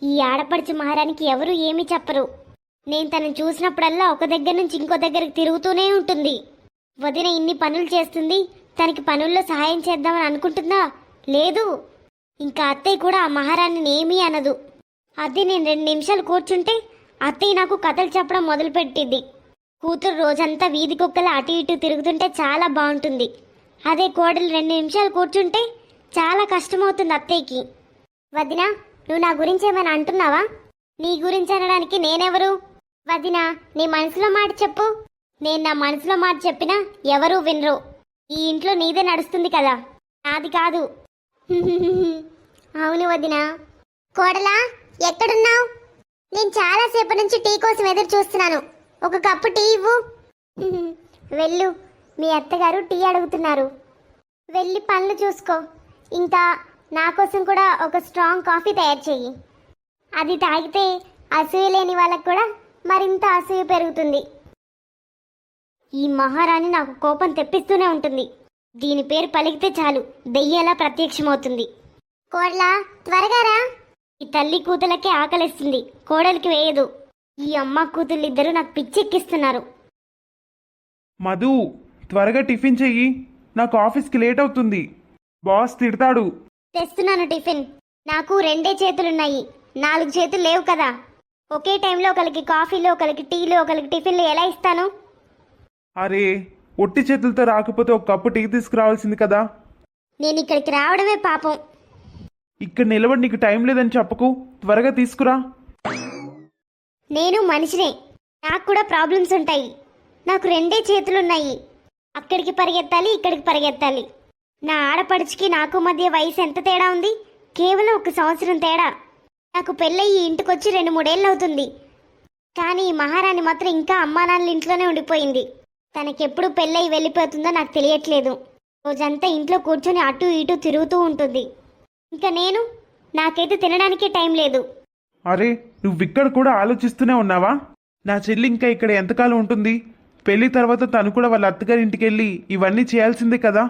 ఈ ఆడపడుచు మహారానికి ఎవరు ఏమీ చెప్పరు. నేను తనను చూసినప్పుడల్లా ఒక దగ్గర నుంచి ఇంకో దగ్గరికి తిరుగుతూనే ఉంటుంది. వదిన ఇన్ని పనులు చేస్తుంది, తనకి పనుల్లో సహాయం చేద్దామని అనుకుంటుందా? లేదు. ఇంకా అత్తయ్య కూడా ఆ మహారాణిని ఏమీ అనదు. అదే నేను 2 నిమిషాలు కూర్చుంటే అత్తయ్య నాకు కథలు చెప్పడం మొదలుపెట్టింది. కూతురు రోజంతా వీధి కుక్కల అటు ఇటు తిరుగుతుంటే చాలా బాగుంటుంది. అదే కోడలు 2 నిమిషాలు కూర్చుంటే చాలా కష్టమవుతుంది అత్తయ్యకి. వదిన, నువ్వు నా గురించి ఏమైనా అంటున్నావా? నీ గురించి అనడానికి నేనెవరు? వదిన, నీ మనసులో మాట చెప్పు. నేను నా మనసులో మాట చెప్పినా ఎవరూ వినరు. ఈ ఇంట్లో నీదే నడుస్తుంది కదా, నాది కాదు. అవును వదిన. కోడలా, ఎక్కడున్నావు? నేను చాలాసేపు నుంచి టీ కోసం ఎదురు చూస్తున్నాను. ఒక కప్పు టీ ఇవ్వు. వెళ్ళు, మీ అత్తగారు టీ అడుగుతున్నారు. వెళ్ళి పనులు చూసుకో. ఇంకా నా కోసం కూడా ఒక స్ట్రాంగ్ కాఫీ తయారు చెయ్యి. అది తాగితే అసూయ లేని వాళ్ళకు కూడా మరింత అసూయ పెరుగుతుంది. ఈ మహారాణి నాకు కోపం తెప్పిస్తూనే ఉంటుంది. దీని పేరు పలికితే చాలు దెయ్యాలా ప్రత్యక్షమవుతుంది. కోడలా, త్వరగా రా. ఈ తల్లి కూతులకే ఆకలిస్తుంది, కోడలికి వేయదు. ఈ అమ్మ కూతుళ్ళిద్దరూ నాకు పిచ్చెక్కిస్తున్నారు. మధు, త్వరగా టిఫిన్ చెయ్యి, నాకు ఆఫీస్కి లేట్ అవుతుంది. బాస్ తిడతాడు. తెస్తున్నాను టిఫిన్. నాకు 2 చేతులున్నాయి, 4 చేతులు లేవు కదా. ఒకే టైంలో ఒకరికి కాఫీలు, ఒకరికి టీలు, ఒకరికి టిఫిన్లు ఎలా ఇస్తాను? అరే, ఒట్టి చేతులతో రాకపోతే ఒక కప్పు టీ తీసుకురావాల్సింది కదా. నేను ఇక్కడికి రావడమే పాపం. ఇక్కడ నిలబడి నీకు టైం లేదని చెప్పకు, త్వరగా తీసుకురా. నేను మనిషినే, నాకు కూడా ప్రాబ్లమ్స్ ఉంటాయి. నాకు 2 చేతులున్నాయి. అక్కడికి పరిగెత్తాలి, ఇక్కడికి పరిగెత్తాలి. నా ఆడపడుచుకి నాకు మధ్య వయసు ఎంత తేడా ఉంది? కేవలం 1 సంవత్సరం తేడా. నాకు పెళ్ళయి ఇంటికొచ్చి 2-3 ఏళ్ళు అవుతుంది. కానీ ఈ మహారాణి మాత్రం ఇంకా అమ్మా నాన్నల ఇంట్లోనే ఉండిపోయింది. తనకెప్పుడు పెళ్ళయి వెళ్ళిపోతుందో నాకు తెలియట్లేదు. రోజంతా ఇంట్లో కూర్చొని అటు ఇటు తిరుగుతూ ఉంటుంది. ఇంకా నాకైతే తినడానికే టైం లేదు. అరే, నువ్విక్కడ కూడా ఆలోచిస్తూనే ఉన్నావా? నా చెల్లి ఇంకా ఇక్కడ ఎంతకాలం ఉంటుంది? పెళ్లి తర్వాత తను కూడా వాళ్ళ అత్తగారి ఇంటికి వెళ్ళి ఇవన్నీ చేయాల్సిందే కదా.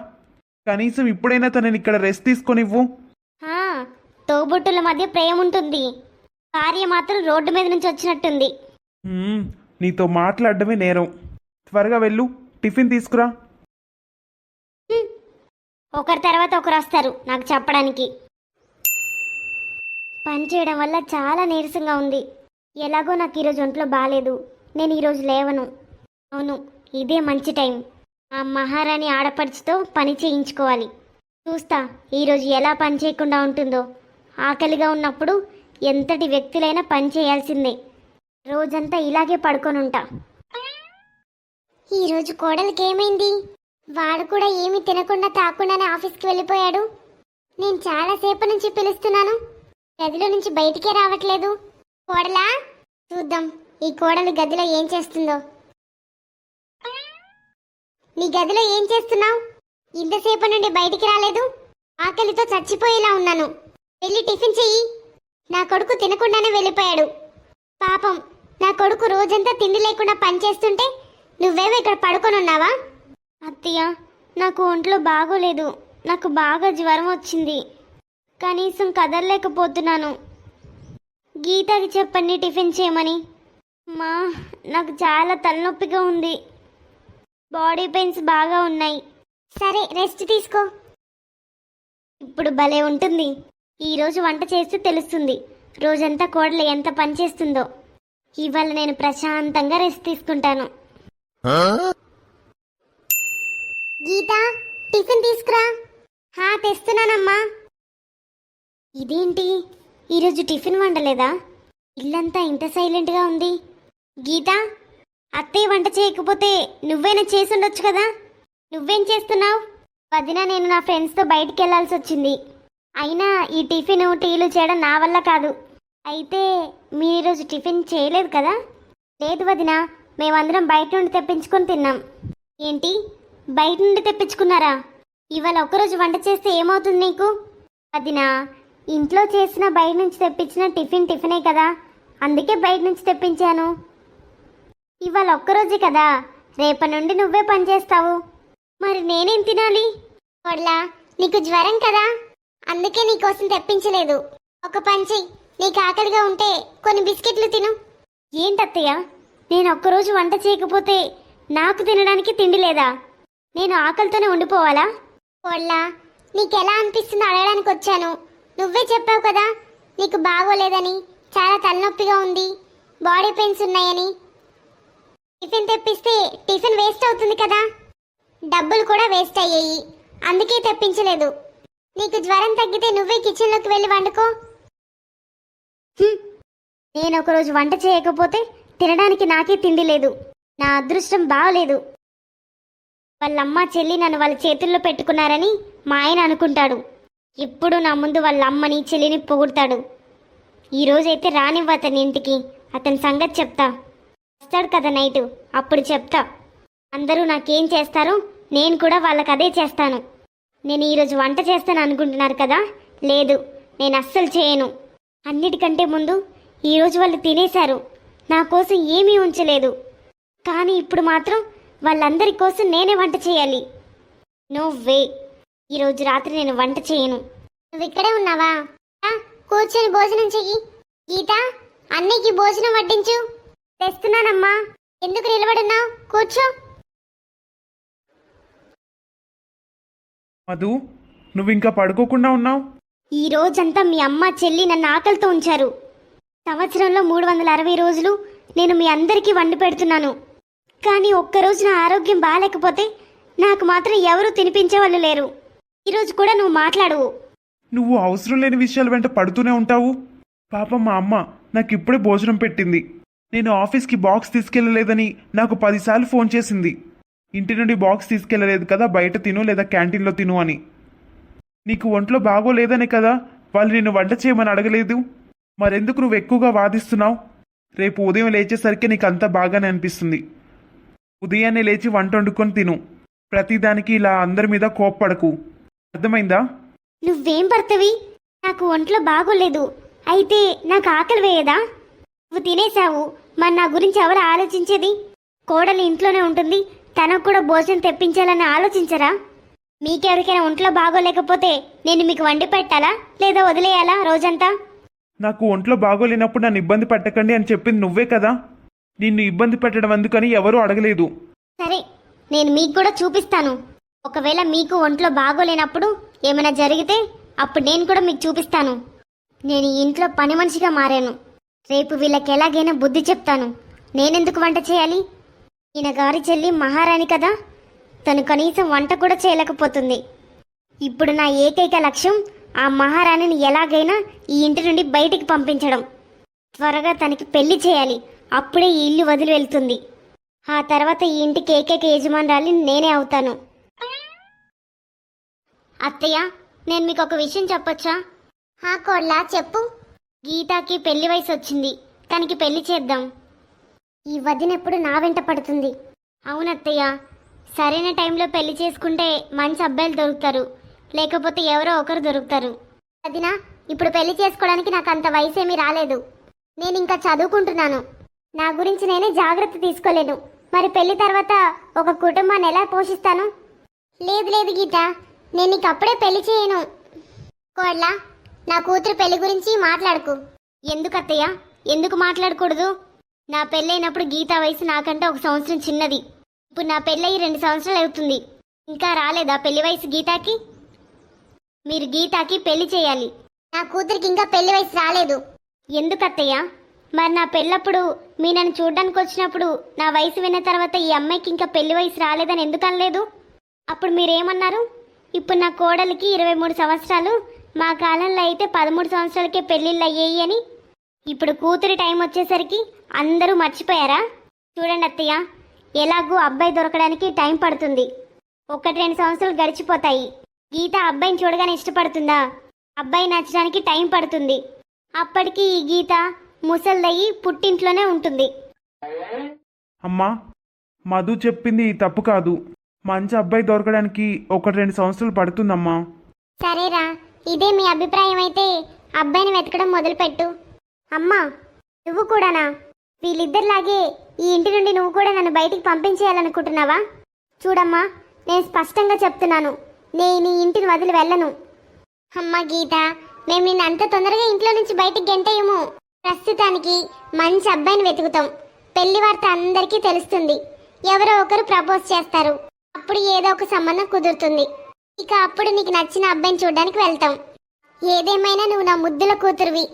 కనీసం ఇప్పుడైనా తనని ఇక్కడ రెస్ట్ తీసుకొనివ్వు. తోబుట్టుల మధ్య ప్రేమ ఉంటుంది, భార్య మాత్రం రోడ్డు మీద నుంచి వచ్చినట్టుంది. నీతో మాట్లాడడమే నేరం. త్వరగా వెళ్ళు, టిఫిన్ తీసుకురా. ఒకరి తర్వాత ఒకరు వస్తారు నాకు చెప్పడానికి. పని చేయడం వల్ల చాలా నీరసంగా ఉంది. ఎలాగో నాకు ఈరోజు ఒంట్లో బాగాలేదు. నేను ఈరోజు లేవను. అవును, ఇదే మంచి టైం. ఆ మహారాణి ఆడపడుచుతో పని చేయించుకోవాలి. చూస్తా ఈరోజు ఎలా పని చేయకుండా ఉంటుందో. ఆకలిగా ఉన్నప్పుడు ఎంతటి వ్యక్తులైనా పని చేయాల్సిందే. రోజంతా ఇలాగే పడుకొని ఉంటా. ఈరోజు కోడలికి ఏమైంది? వాడు కూడా ఏమీ తినకుండా తాకుండానే ఆఫీస్కి వెళ్ళిపోయాడు. నేను చాలాసేపు నుంచి పిలుస్తున్నాను, గదిలో నుంచి బయటికే రావట్లేదు. కోడలా, చూద్దాం ఈ కోడలి గదిలో ఏం చేస్తుందో. నీ గదిలో ఏం చేస్తున్నావు? ఇంతసేపు నుండి బయటికి రాలేదు. ఆకలితో చచ్చిపోయేలా ఉన్నాను. వెళ్ళి టిఫిన్ చెయ్యి. నా కొడుకు తినకుండానే వెళ్ళిపోయాడు. పాపం, నా కొడుకు రోజంతా తిండి లేకుండా పనిచేస్తుంటే నువ్వేమో ఇక్కడ పడుకొని ఉన్నావా? అత్తయ్య, నాకు ఒంట్లో బాగోలేదు. నాకు బాగా జ్వరం వచ్చింది. కనీసం కదలలేకపోతున్నాను. గీతకి చెప్పండి టిఫిన్ చేయమని. నాకు చాలా తలనొప్పిగా ఉంది. బాడీ పెయిన్స్ బాగా ఉన్నాయి. సరే, రెస్ట్ తీసుకో. ఇప్పుడు భలే ఉంటుంది. ఈరోజు వంట చేస్తే తెలుస్తుంది రోజంతా కోడలు ఎంత పని చేస్తుందో. ఇవాళ నేను ప్రశాంతంగా రెస్ట్ తీసుకుంటాను. గీత, టిఫిన్ తీసుకురా. తెస్తున్నానమ్మా. ఇదేంటి, ఈరోజు టిఫిన్ వండలేదా? ఇల్లంతా ఇంత సైలెంట్గా ఉంది. గీత, అత్తయ్య వంట చేయకపోతే నువ్వైనా చేసి ఉండొచ్చు కదా. నువ్వేం చేస్తున్నావు? వదిన, నేను నా ఫ్రెండ్స్తో బయటికి వెళ్ళాల్సి వచ్చింది. అయినా ఈ టిఫిన్ టీలు చేయడం నా వల్ల కాదు. అయితే మీరు ఈరోజు టిఫిన్ చేయలేదు కదా? లేదు వదిన, మేమందరం బయట నుండి తెప్పించుకొని తిన్నాం. ఏంటి, బయట నుండి తెప్పించుకున్నారా? ఇవాళ ఒక్కరోజు వంట చేస్తే ఏమవుతుంది నీకు? వదిన, ఇంట్లో చేసిన బయట నుంచి తెప్పించిన టిఫినే కదా, అందుకే బయట నుంచి తెప్పించాను. ఇవాళ ఒక్కరోజే కదా, రేపటి నుండి నువ్వే పని చేస్తావు. మరి నేనేం తినాలి? కోడలా, నీకు జ్వరం కదా, అందుకే నీకోసం తెప్పించలేదు. ఒక పని చెయ్యి, నీకు ఆకలిగా ఉంటే కొన్ని బిస్కెట్లు తిను. ఏంటత్తయ్య, నేను ఒక్కరోజు వంట చేయకపోతే నాకు తినడానికి తిండి లేదా? నేను ఆకలితోనే ఉండిపోవాలా? కోళ్ళ, నీకెలా అనిపిస్తుందో అడగడానికి వచ్చాను. నువ్వే చెప్పావు కదా నీకు బాగోలేదని, చాలా తలనొప్పిగా ఉంది, బాడీ పెయిన్స్ ఉన్నాయని. టిఫిన్ తెప్పిస్తే టిఫిన్ వేస్ట్ అవుతుంది కదా, డబ్బులు కూడా వేస్ట్ అయ్యాయి, అందుకే తెప్పించలేదు. నీకు జ్వరం తగ్గితే నువ్వే కిచెన్లోకి వెళ్ళి వండుకో. నేను ఒకరోజు వంట చేయకపోతే తినడానికి నాకే తిండి లేదు. నా అదృష్టం బాగలేదు. వాళ్ళమ్మ చెల్లి నన్ను వాళ్ళ చేతుల్లో పెట్టుకున్నారని మా ఆయన అనుకుంటాడు. ఎప్పుడు నా ముందు వాళ్ళ అమ్మని చెల్లిని పొగుడతాడు. ఈరోజైతే రానివ్వ అతని ఇంటికి, అతని సంగతి చెప్తా. వస్తాడు కదా నైటు, అప్పుడు చెప్తా. అందరూ నాకేం చేస్తారో నేను కూడా వాళ్ళకి అదే చేస్తాను. నేను ఈరోజు వంట చేస్తాను అనుకుంటున్నారు కదా, లేదు, నేను అస్సలు చేయను. అన్నిటికంటే ముందు ఈరోజు వాళ్ళు తినేశారు, నా కోసం ఏమీ ఉంచలేదు. కానీ ఇప్పుడు మాత్రం వాళ్ళందరి కోసం నేనే వంట చేయాలి. నో వే, ఈరోజు రాత్రి నేను వంట చేయను. నువ్వు ఇక్కడే ఉన్నావా? కూర్చొని భోజనం చెయ్యి. గీత, అన్నయ్యకి భోజనం వడ్డించు. తెస్తున్నానమ్మా. ఎందుకు నిలబడున్నావు? కూర్చో. మధు, నువ్వు ఇంకా పడుకోకుండా ఉన్నావు? ఈ రోజంతా మీ అమ్మ చెల్లి నన్ను ఆకలితో ఉంచారు. సంవత్సరంలో 360 రోజులు నేను మీ అందరికీ వండి పెడుతున్నాను. కానీ ఒక్కరోజు నా ఆరోగ్యం బాగాలేకపోతే నాకు మాత్రం ఎవరూ తినిపించేవాళ్ళు లేరు. ఈరోజు కూడా నువ్వు మాట్లాడవు. నువ్వు అవసరం లేని విషయాల వెంట పడుతూనే ఉంటావు. పాపం మా అమ్మ నాకు ఇప్పుడే భోజనం పెట్టింది. నేను ఆఫీస్కి బాక్స్ తీసుకెళ్ళలేదని నాకు 10 సార్లు ఫోన్ చేసింది. ఇంటి నుండి బాక్స్ తీసుకెళ్ళలేదు కదా, బయట తిను లేదా క్యాంటీన్లో తిను అని. నీకు ఒంట్లో బాగోలేదనే కదా వాళ్ళు నిన్ను వంట చేయమని అడగలేదు. మరెందుకు నువ్వు ఎక్కువగా వాదిస్తున్నావు? రేపు ఉదయం లేచేసరికి నీకు అంతా బాగానే అనిపిస్తుంది. ఉదయాన్నే లేచి వంట వండుకొని తిను. ప్రతిదానికి ఇలా అందరి మీద కోప్పడకు, అర్థమైందా? నువ్వేం పడతవి? నాకు ఒంట్లో బాగోలేదు, అయితే నాకు ఆకలి వేయదా? నువ్వు తినేశావు, మరి నా గురించి ఎవరు ఆలోచించేది? కోడలు ఇంట్లోనే ఉంటుంది, తనకు కూడా భోజనం తెప్పించాలని ఆలోచించరా? మీకెవరికైనా ఒంట్లో బాగోలేకపోతే నేను మీకు వండి పెట్టాలా లేదా వదిలేయాలా రోజంతా? నాకు ఒంట్లో బాగోలేనప్పుడు నన్ను ఇబ్బంది పెట్టకండి అని చెప్పింది నువ్వే కదా. నిన్ను ఇబ్బంది పెట్టడం ఎందుకని ఎవరూ అడగలేదు. సరే, నేను మీకు కూడా చూపిస్తాను. ఒకవేళ మీకు ఒంట్లో బాగోలేనప్పుడు ఏమైనా జరిగితే అప్పుడు నేను కూడా మీకు చూపిస్తాను. నేను ఈ ఇంట్లో పని మనిషిగా మారాను. రేపు వీళ్ళకి ఎలాగైనా బుద్ధి చెప్తాను. నేనెందుకు వంట చేయాలి? ఈయన గారి చెల్లి మహారాణి కదా, తను కనీసం వంట కూడా చేయలేకపోతుంది. ఇప్పుడు నా ఏకైక లక్ష్యం ఆ మహారాణిని ఎలాగైనా ఈ ఇంటి నుండి బయటికి పంపించడం. త్వరగా తనకి పెళ్లి చేయాలి, అప్పుడే ఈ ఇల్లు వదిలి వెళ్తుంది. ఆ తర్వాత ఈ ఇంటికి ఏకైక యజమానురాలి నేనే అవుతాను. అత్తయ్య, నేను మీకు ఒక విషయం చెప్పొచ్చా? కోడ్లా, చెప్పు. గీతాకి పెళ్లి వయసు వచ్చింది, తనకి పెళ్లి చేద్దాం. ఈ వదినెప్పుడు నా వెంట పడుతుంది. అవునత్తయ్య, సరైన టైంలో పెళ్లి చేసుకుంటే మంచి అబ్బాయిలు దొరుకుతారు, లేకపోతే ఎవరో ఒకరు దొరుకుతారు. వదినా, ఇప్పుడు పెళ్లి చేసుకోవడానికి నాకు అంత వయసు ఏమీ రాలేదు. నేను ఇంకా చదువుకుంటున్నాను. నా గురించి నేనే జాగ్రత్త తీసుకోలేను. మరి పెళ్లి తర్వాత ఒక కుటుంబాన్ని ఎలా పోషిస్తాను? లేదు లేదు గీత, నేను నీకు అప్పుడే పెళ్లి చేయను. కోడ్లా, నా కూతురు పెళ్లి గురించి మాట్లాడుకు. ఎందుకు అత్తయ్య, ఎందుకు మాట్లాడకూడదు? నా పెళ్ళైనప్పుడు గీత వయసు నాకంటే 1 సంవత్సరం చిన్నది. ఇప్పుడు నా పెళ్ళయి 2 సంవత్సరాలు అవుతుంది. ఇంకా రాలేదా పెళ్లి వయసు గీతాకి? మీరు గీతాకి పెళ్లి చేయాలి. నా కూతురికి ఇంకా పెళ్లి వయసు రాలేదు. ఎందుకు అత్తయ్య? మరి నా పెళ్ళప్పుడు మీ నన్ను చూడ్డానికి వచ్చినప్పుడు నా వయసు విన్న తర్వాత ఈ అమ్మాయికి ఇంకా పెళ్లి వయసు రాలేదని ఎందుకు అనలేదు? అప్పుడు మీరేమన్నారు? ఇప్పుడు నా కోడలికి 23 సంవత్సరాలు, మా కాలంలో అయితే 13 సంవత్సరాలకే పెళ్ళిళ్ళు అయ్యాయి అని. ఇప్పుడు కూతురి టైం వచ్చేసరికి అందరూ మర్చిపోయారా? చూడండి అత్తయ్య, ఎలాగూ అబ్బాయి దొరకడానికి టైం పడుతుంది. 1-2 సంవత్సరాలు గడిచిపోతాయి. గీత అబ్బాయిని చూడగానే ఇష్టపడుతుందా? అబ్బాయి నచ్చడానికి టైం పడుతుంది. అప్పటికి ఈ గీత ముసల్దయ్యి పుట్టింట్లోనే ఉంటుంది. అమ్మా, మధు చెప్పింది తప్పు కాదు. మంచి అబ్బాయి దొరకడానికి 1-2 సంవత్సరాలు పడుతుందమ్మా. సరేరా, ఇదే మీ అభిప్రాయం అయితే అబ్బాయిని వెతకడం మొదలుపెట్టు. అమ్మా, నువ్వు కూడానా? వీళ్ళిద్దరిలాగే ఈ ఇంటి నుండి నువ్వు కూడా నన్ను బయటికి పంపించేయాలనుకుంటున్నావా? చూడమ్మా, నేను స్పష్టంగా చెప్తున్నాను, నేను ఈ ఇంటిని వదిలి వెళ్ళను. అమ్మ గీత, మేము నిన్ను అంత తొందరగా ఇంట్లో నుంచి బయటికి గెంటేయము. ప్రస్తుతానికి మంచి అబ్బాయిని వెతుకుతాం. పెళ్లి వార్త అందరికీ తెలుస్తుంది. ఎవరో ఒకరు ప్రపోజ్ చేస్తారు. అప్పుడు ఏదో ఒక సంబంధం కుదురుతుంది. ఇక అప్పుడు నీకు నచ్చిన అబ్బాయిని చూడడానికి వెళ్తాం. ఏదేమైనా నువ్వు నా ముద్దుల కూతురువి.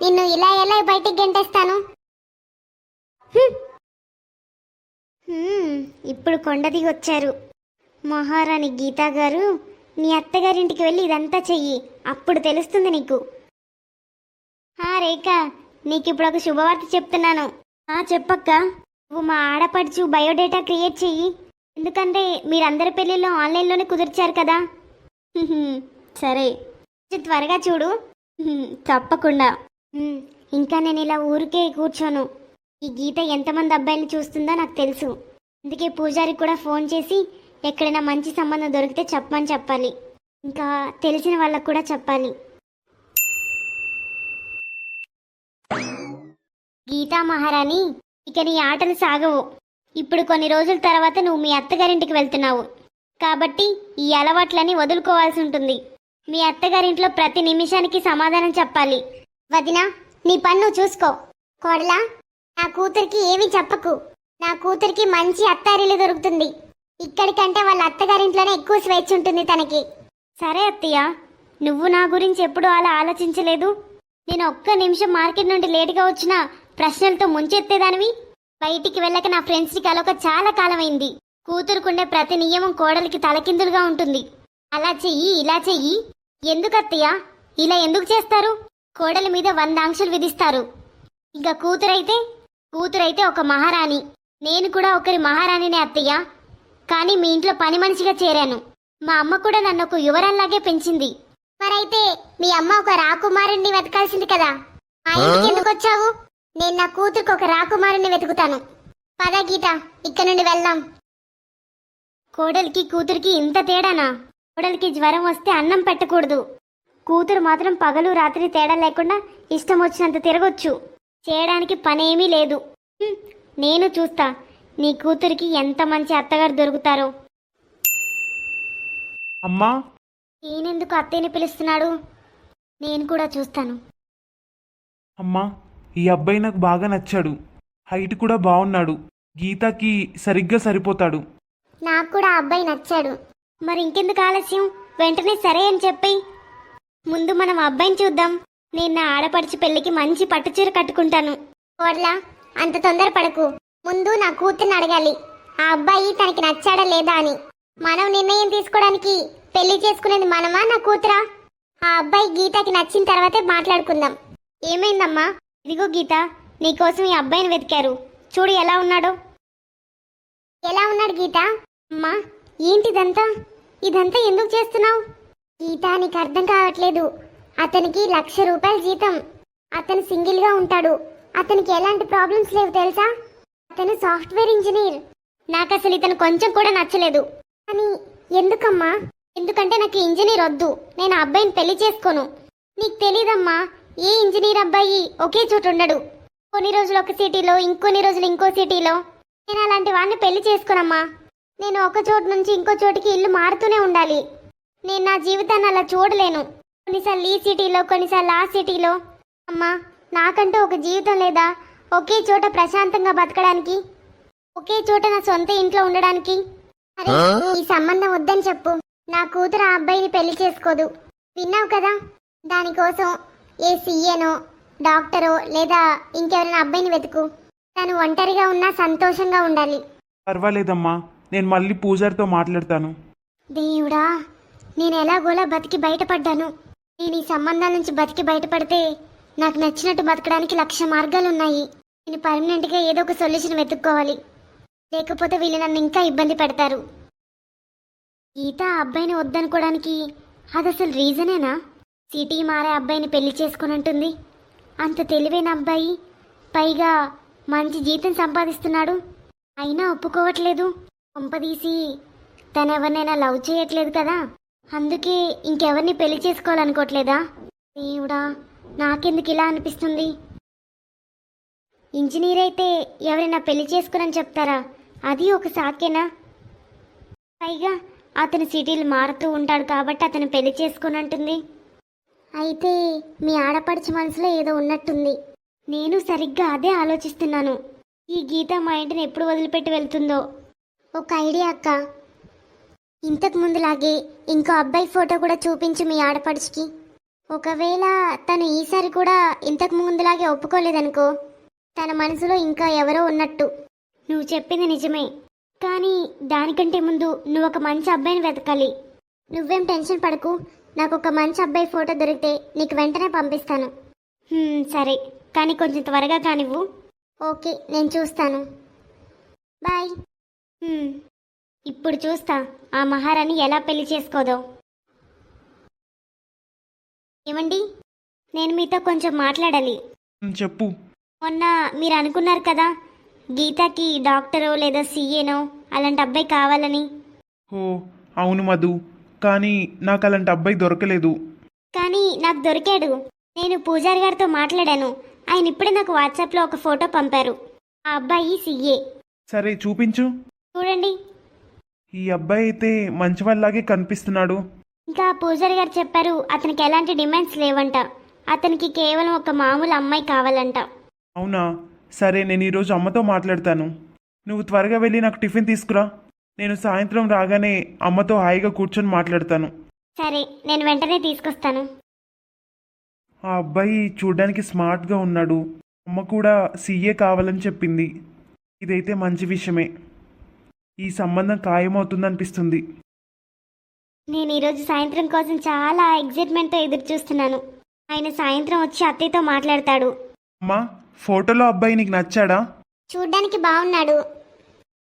నిన్ను ఇలా ఎలా బయటికి గెంటేస్తాను? ఇప్పుడు కొండ దిగి వచ్చారు. మహారాణి గీతా గారు, నీ అత్తగారింటికి వెళ్ళి ఇదంతా చెయ్యి. అప్పుడు తెలుస్తుంది నీకు. రేఖ, నీకు ఇప్పుడు ఒక శుభవార్త చెప్తున్నాను. చెప్పక్క. నువ్వు మా ఆడపడుచు బయోడేటా క్రియేట్ చెయ్యి. ఎందుకంటే మీరందరి పెళ్ళిళ్ళు ఆన్లైన్లోనే కుదిర్చారు కదా. సరే, కొంచెం త్వరగా చూడు. తప్పకుండా. ఇంకా నేను ఇలా ఊరికే కూర్చోను. ఈ గీత ఎంతమంది అబ్బాయిలు చూస్తుందో నాకు తెలుసు. అందుకే పూజారికి కూడా ఫోన్ చేసి ఎక్కడైనా మంచి సంబంధం దొరికితే చెప్పమని చెప్పాలి. ఇంకా తెలిసిన వాళ్ళకు కూడా చెప్పాలి. గీతా మహారాణి, ఇక నీ ఆటలు సాగవు. ఇప్పుడు కొన్ని రోజుల తర్వాత నువ్వు మీ అత్తగారింటికి వెళ్తున్నావు కాబట్టి ఈ అలవాట్లని వదులుకోవాల్సి ఉంటుంది. మీ అత్తగారింట్లో ప్రతి నిమిషానికి సమాధానం చెప్పాలి. వదినా, నీ పన్ను చూసుకో. కోడలా, నా కూతురికి ఏమీ చెప్పకు. నా కూతురికి మంచి అత్తారిల్లు దొరుకుతుంది. ఇక్కడికంటే వాళ్ళ అత్తగారింట్లోనే ఎక్కువ స్వేచ్ఛ ఉంటుంది తనకి. సరే అత్తయ్య, నువ్వు నా గురించి ఎప్పుడూ అలా ఆలోచించలేదు. నేను ఒక్క నిమిషం మార్కెట్ నుండి లేటుగా వచ్చినా ప్రశ్నలతో ముంచెత్తేదానివి. బయటికి వెళ్ళక నా ఫ్రెండ్స్ని కలవక చాలా కాలమైంది. కూతురుకుండే ప్రతి నియమం కోడలికి తలకిందులుగా ఉంటుంది. అలా చెయ్యి, ఇలా చెయ్యి. ఎందుకు అత్తయ్య ఇలా ఎందుకు చేస్తారు? కోడలి మీద 100 ఆంక్షలు విధిస్తారు. ఇంకా కూతురైతే ఒక మహారాణి. నేను కూడా ఒకరి మహారాణినే అత్తయ్య. కానీ మీ ఇంట్లో పని మనిషిగా చేరాను. మా అమ్మ కూడా నన్ను ఒక యువరాల్లాగే పెంచింది. మరైతే మీ అమ్మ ఒక రాకుమారుణ్ణి వెతకాల్సింది కదా. మా ఇంటికి ఎందుకు వచ్చావు? నేను నా కూతురికి ఒక రాకుమారుణ్ణి వెతుకుతాను. పద గీత, ఇక్కడ నుండి వెళ్దాం. కోడలికి కూతురికి ఇంత తేడానా? కోడలికి జ్వరం వస్తే అన్నం పెట్టకూడదు. కూతురు మాత్రం పగలు రాత్రి తేడా లేకుండా ఇష్టం వచ్చినంత తిరగొచ్చు. చేయడానికి పనేమీ లేదు. నేను చూస్తా నీ కూతురికి ఎంత మంచి అత్తగారు దొరుకుతారో. అమ్మా, ఈయనెందుకు అత్తయ్యని పిలుస్తున్నాడు? నేను కూడా చూస్తాను. అమ్మా, ఈ అబ్బాయి నాకు బాగా నచ్చాడు. హైట్ కూడా బాగున్నాడు. గీతకి సరిగ్గా సరిపోతాడు. నాకు కూడా ఆ అబ్బాయి నచ్చాడు. మరి ఇంకెందుకు ఆలస్యం? వెంటనే సరే అని చెప్పి ముందు మనం అబ్బాయిని చూద్దాం. నేను నా ఆడపడిచి పెళ్లికి మంచి పట్టుచీర కట్టుకుంటాను. కోడలా, అంత తొందర పడకు. ముందు నా కూతుర్ని అడగాలి ఆ అబ్బాయి తనకి నచ్చాడా లేదా అని. మనం నిర్ణయం తీసుకోవడానికి పెళ్లి చేసుకునేది మనమా, నా కూతురా? ఆ అబ్బాయి గీతకి నచ్చిన తర్వాతే మాట్లాడుకుందాం. ఏమైందమ్మా? ఇదిగో గీత, నీకోసం ఈ అబ్బాయిని వెతికారు. చూడు ఎలా ఉన్నాడో. ఎలా ఉన్నాడు గీత? అమ్మా, ఏంటిదంతా? ఇదంతా ఎందుకు చేస్తున్నావు? గీత, నీకు అర్థం కావట్లేదు. అతనికి 1,00,000 రూపాయల జీతం. అతను సింగిల్గా ఉంటాడు. అతనికి ఎలాంటి ప్రాబ్లమ్స్ లేవు తెలుసా? అతను సాఫ్ట్వేర్ ఇంజనీర్. నాకు అసలు ఇతను కొంచెం కూడా నచ్చలేదు. కానీ ఎందుకమ్మా? ఎందుకంటే నాకు ఇంజనీర్ వద్దు. నేను ఆ అబ్బాయిని పెళ్లి చేసుకోను. నీకు తెలీదమ్మా, ఏ ఇంజనీర్ అబ్బాయి ఒకే చోటు ఉండడు. కొన్ని రోజులు ఒక సిటీలో, ఇంకొన్ని రోజులు ఇంకో సిటీలో. నేను అలాంటి వాడిని పెళ్లి చేసుకోనమ్మా. నేను ఒక చోటు నుంచి ఇంకో చోటికి ఇల్లు మారుతూనే ఉండాలి. నేను నా జీవితాన్ని అలా చూడలేను. కొన్నిసార్లు ఈ సిటీలో, కొన్నిసార్లు ఆ సిటీలో. అమ్మా, నాకంటూ ఒక జీవితం లేదా? ఒకే చోట ప్రశాంతంగా బతకడానికి, ఒకే చోట నా సొంత ఇంట్లో ఉండడానికి. అరే, ఈ సంబంధం వద్దని చెప్పు. నా కూతురు ఆ అబ్బాయిని పెళ్లి చేసుకోదు. విన్నావు కదా? దానికోసం ఏ సీఏనో, డాక్టరో లేదా ఇంకెవరైనా అబ్బాయిని వెతుకు. తను ఒంటరిగా ఉన్నా సంతోషంగా ఉండాలి. పర్వాలేదమ్మా, నేను మళ్ళీ పూజారితో మాట్లాడతాను. దేవుడా, నేను ఎలాగోలా బతికి బయటపడ్డాను. నేను ఈ సంబంధాల నుంచి బతికి బయటపడితే నాకు నచ్చినట్టు బతకడానికి 1,00,000 మార్గాలు ఉన్నాయి. నేను పర్మనెంట్గా ఏదో ఒక సొల్యూషన్ వెతుక్కోవాలి. లేకపోతే వీళ్ళు నన్ను ఇంకా ఇబ్బంది పెడతారు. గీత ఆ అబ్బాయిని వద్దనుకోవడానికి అది అసలు రీజనేనా? సిటీ మారే అబ్బాయిని పెళ్లి చేసుకుని ఉంటుంది. అంత తెలివైన అబ్బాయి, పైగా మంచి జీతం సంపాదిస్తున్నాడు. అయినా ఒప్పుకోవట్లేదు. కొంపదీసి తను ఎవరినైనా లవ్ చేయట్లేదు కదా, అందుకే ఇంకెవరిని పెళ్లి చేసుకోవాలనుకోవట్లేదా? దేవుడా, నాకెందుకు ఇలా అనిపిస్తుంది? ఇంజనీర్ అయితే ఎవరైనా పెళ్లి చేసుకుని చెప్తారా? అది ఒక సాకేనా? పైగా అతను సిటీలు మారుతూ ఉంటాడు కాబట్టి అతను పెళ్లి చేసుకుని అంటుంది. అయితే మీ ఆడపడిచి మనసులో ఏదో ఉన్నట్టుంది. నేను సరిగ్గా అదే ఆలోచిస్తున్నాను. ఈ గీత మా ఇంటిని ఎప్పుడు వదిలిపెట్టి వెళ్తుందో. ఒక ఐడియా అక్క, ఇంతకు ముందులాగే ఇంకో అబ్బాయి ఫోటో కూడా చూపించు మీ ఆడపడుచుకి. ఒకవేళ తను ఈసారి కూడా ఇంతకు ముందులాగే ఒప్పుకోలేదనుకో, తన మనసులో ఇంకా ఎవరో ఉన్నట్టు. నువ్వు చెప్పింది నిజమే, కానీ దానికంటే ముందు నువ్వు ఒక మంచి అబ్బాయిని వెతకాలి. నువ్వేం టెన్షన్ పడకు, నాకు ఒక మంచి అబ్బాయి ఫోటో దొరికితే నీకు వెంటనే పంపిస్తాను. సరే, కానీ కొంచెం త్వరగా కానివ్వు. ఓకే, నేను చూస్తాను. బాయ్. ఇప్పుడు చూస్తా ఆ మహారాణి ఎలా పెళ్లి చేసుకోదో. ఏమండి, నేను మీతో కొంచెం మాట్లాడాలి. చెప్పు. మొన్న మీరు అనుకున్నారు కదా, గీతకి డాక్టరో లేదా సీఏనో అలాంటి అబ్బాయి కావాలని. ఓ అవును మధు, కానీ నాకు అలాంటి అబ్బాయి దొరకలేదు. కానీ నాకు దొరికాడు. నేను పూజారి గారితో మాట్లాడాను. ఆయన ఇప్పుడే నాకు వాట్సాప్లో ఒక ఫోటో పంపారు. ఆ అబ్బాయి సీఏ. సరే చూపించు. చూడండి. ఈ అబ్బాయి అయితే మంచివాళ్ళలాగే కనిపిస్తున్నాడు. ఇంకా పూజారి గారు చెప్పారు అతనికి ఎలాంటి డిమాండ్స్ లేవంట. అతనికి కేవలం ఒక మామూలు అమ్మాయి కావాలంట. అవునా, సరే నేను ఈరోజు అమ్మతో మాట్లాడతాను. నువ్వు త్వరగా వెళ్ళి నాకు టిఫిన్ తీసుకురా. నేను సాయంత్రం రాగానే అమ్మతో హాయిగా కూర్చొని మాట్లాడతాను. సరే, నేను వెంటనే తీసుకొస్తాను. ఆ అబ్బాయి చూడ్డానికి స్మార్ట్గా ఉన్నాడు. అమ్మ కూడా సీఏ కావాలని చెప్పింది. ఇదైతే మంచి విషయమే. ఈ సంబంధం ఖాయమవుతుందనిపిస్తుంది. నేను ఈరోజు సాయంత్రం కోసం చాలా ఎగ్జైట్మెంట్తో ఎదురు చూస్తున్నాను. ఆయన సాయంత్రం వచ్చి అత్తయ్యతో మాట్లాడతాడు. అమ్మా, ఫోటోలో అబ్బాయి నీకు నచ్చాడా? చూడ్డానికి బాగున్నాడు.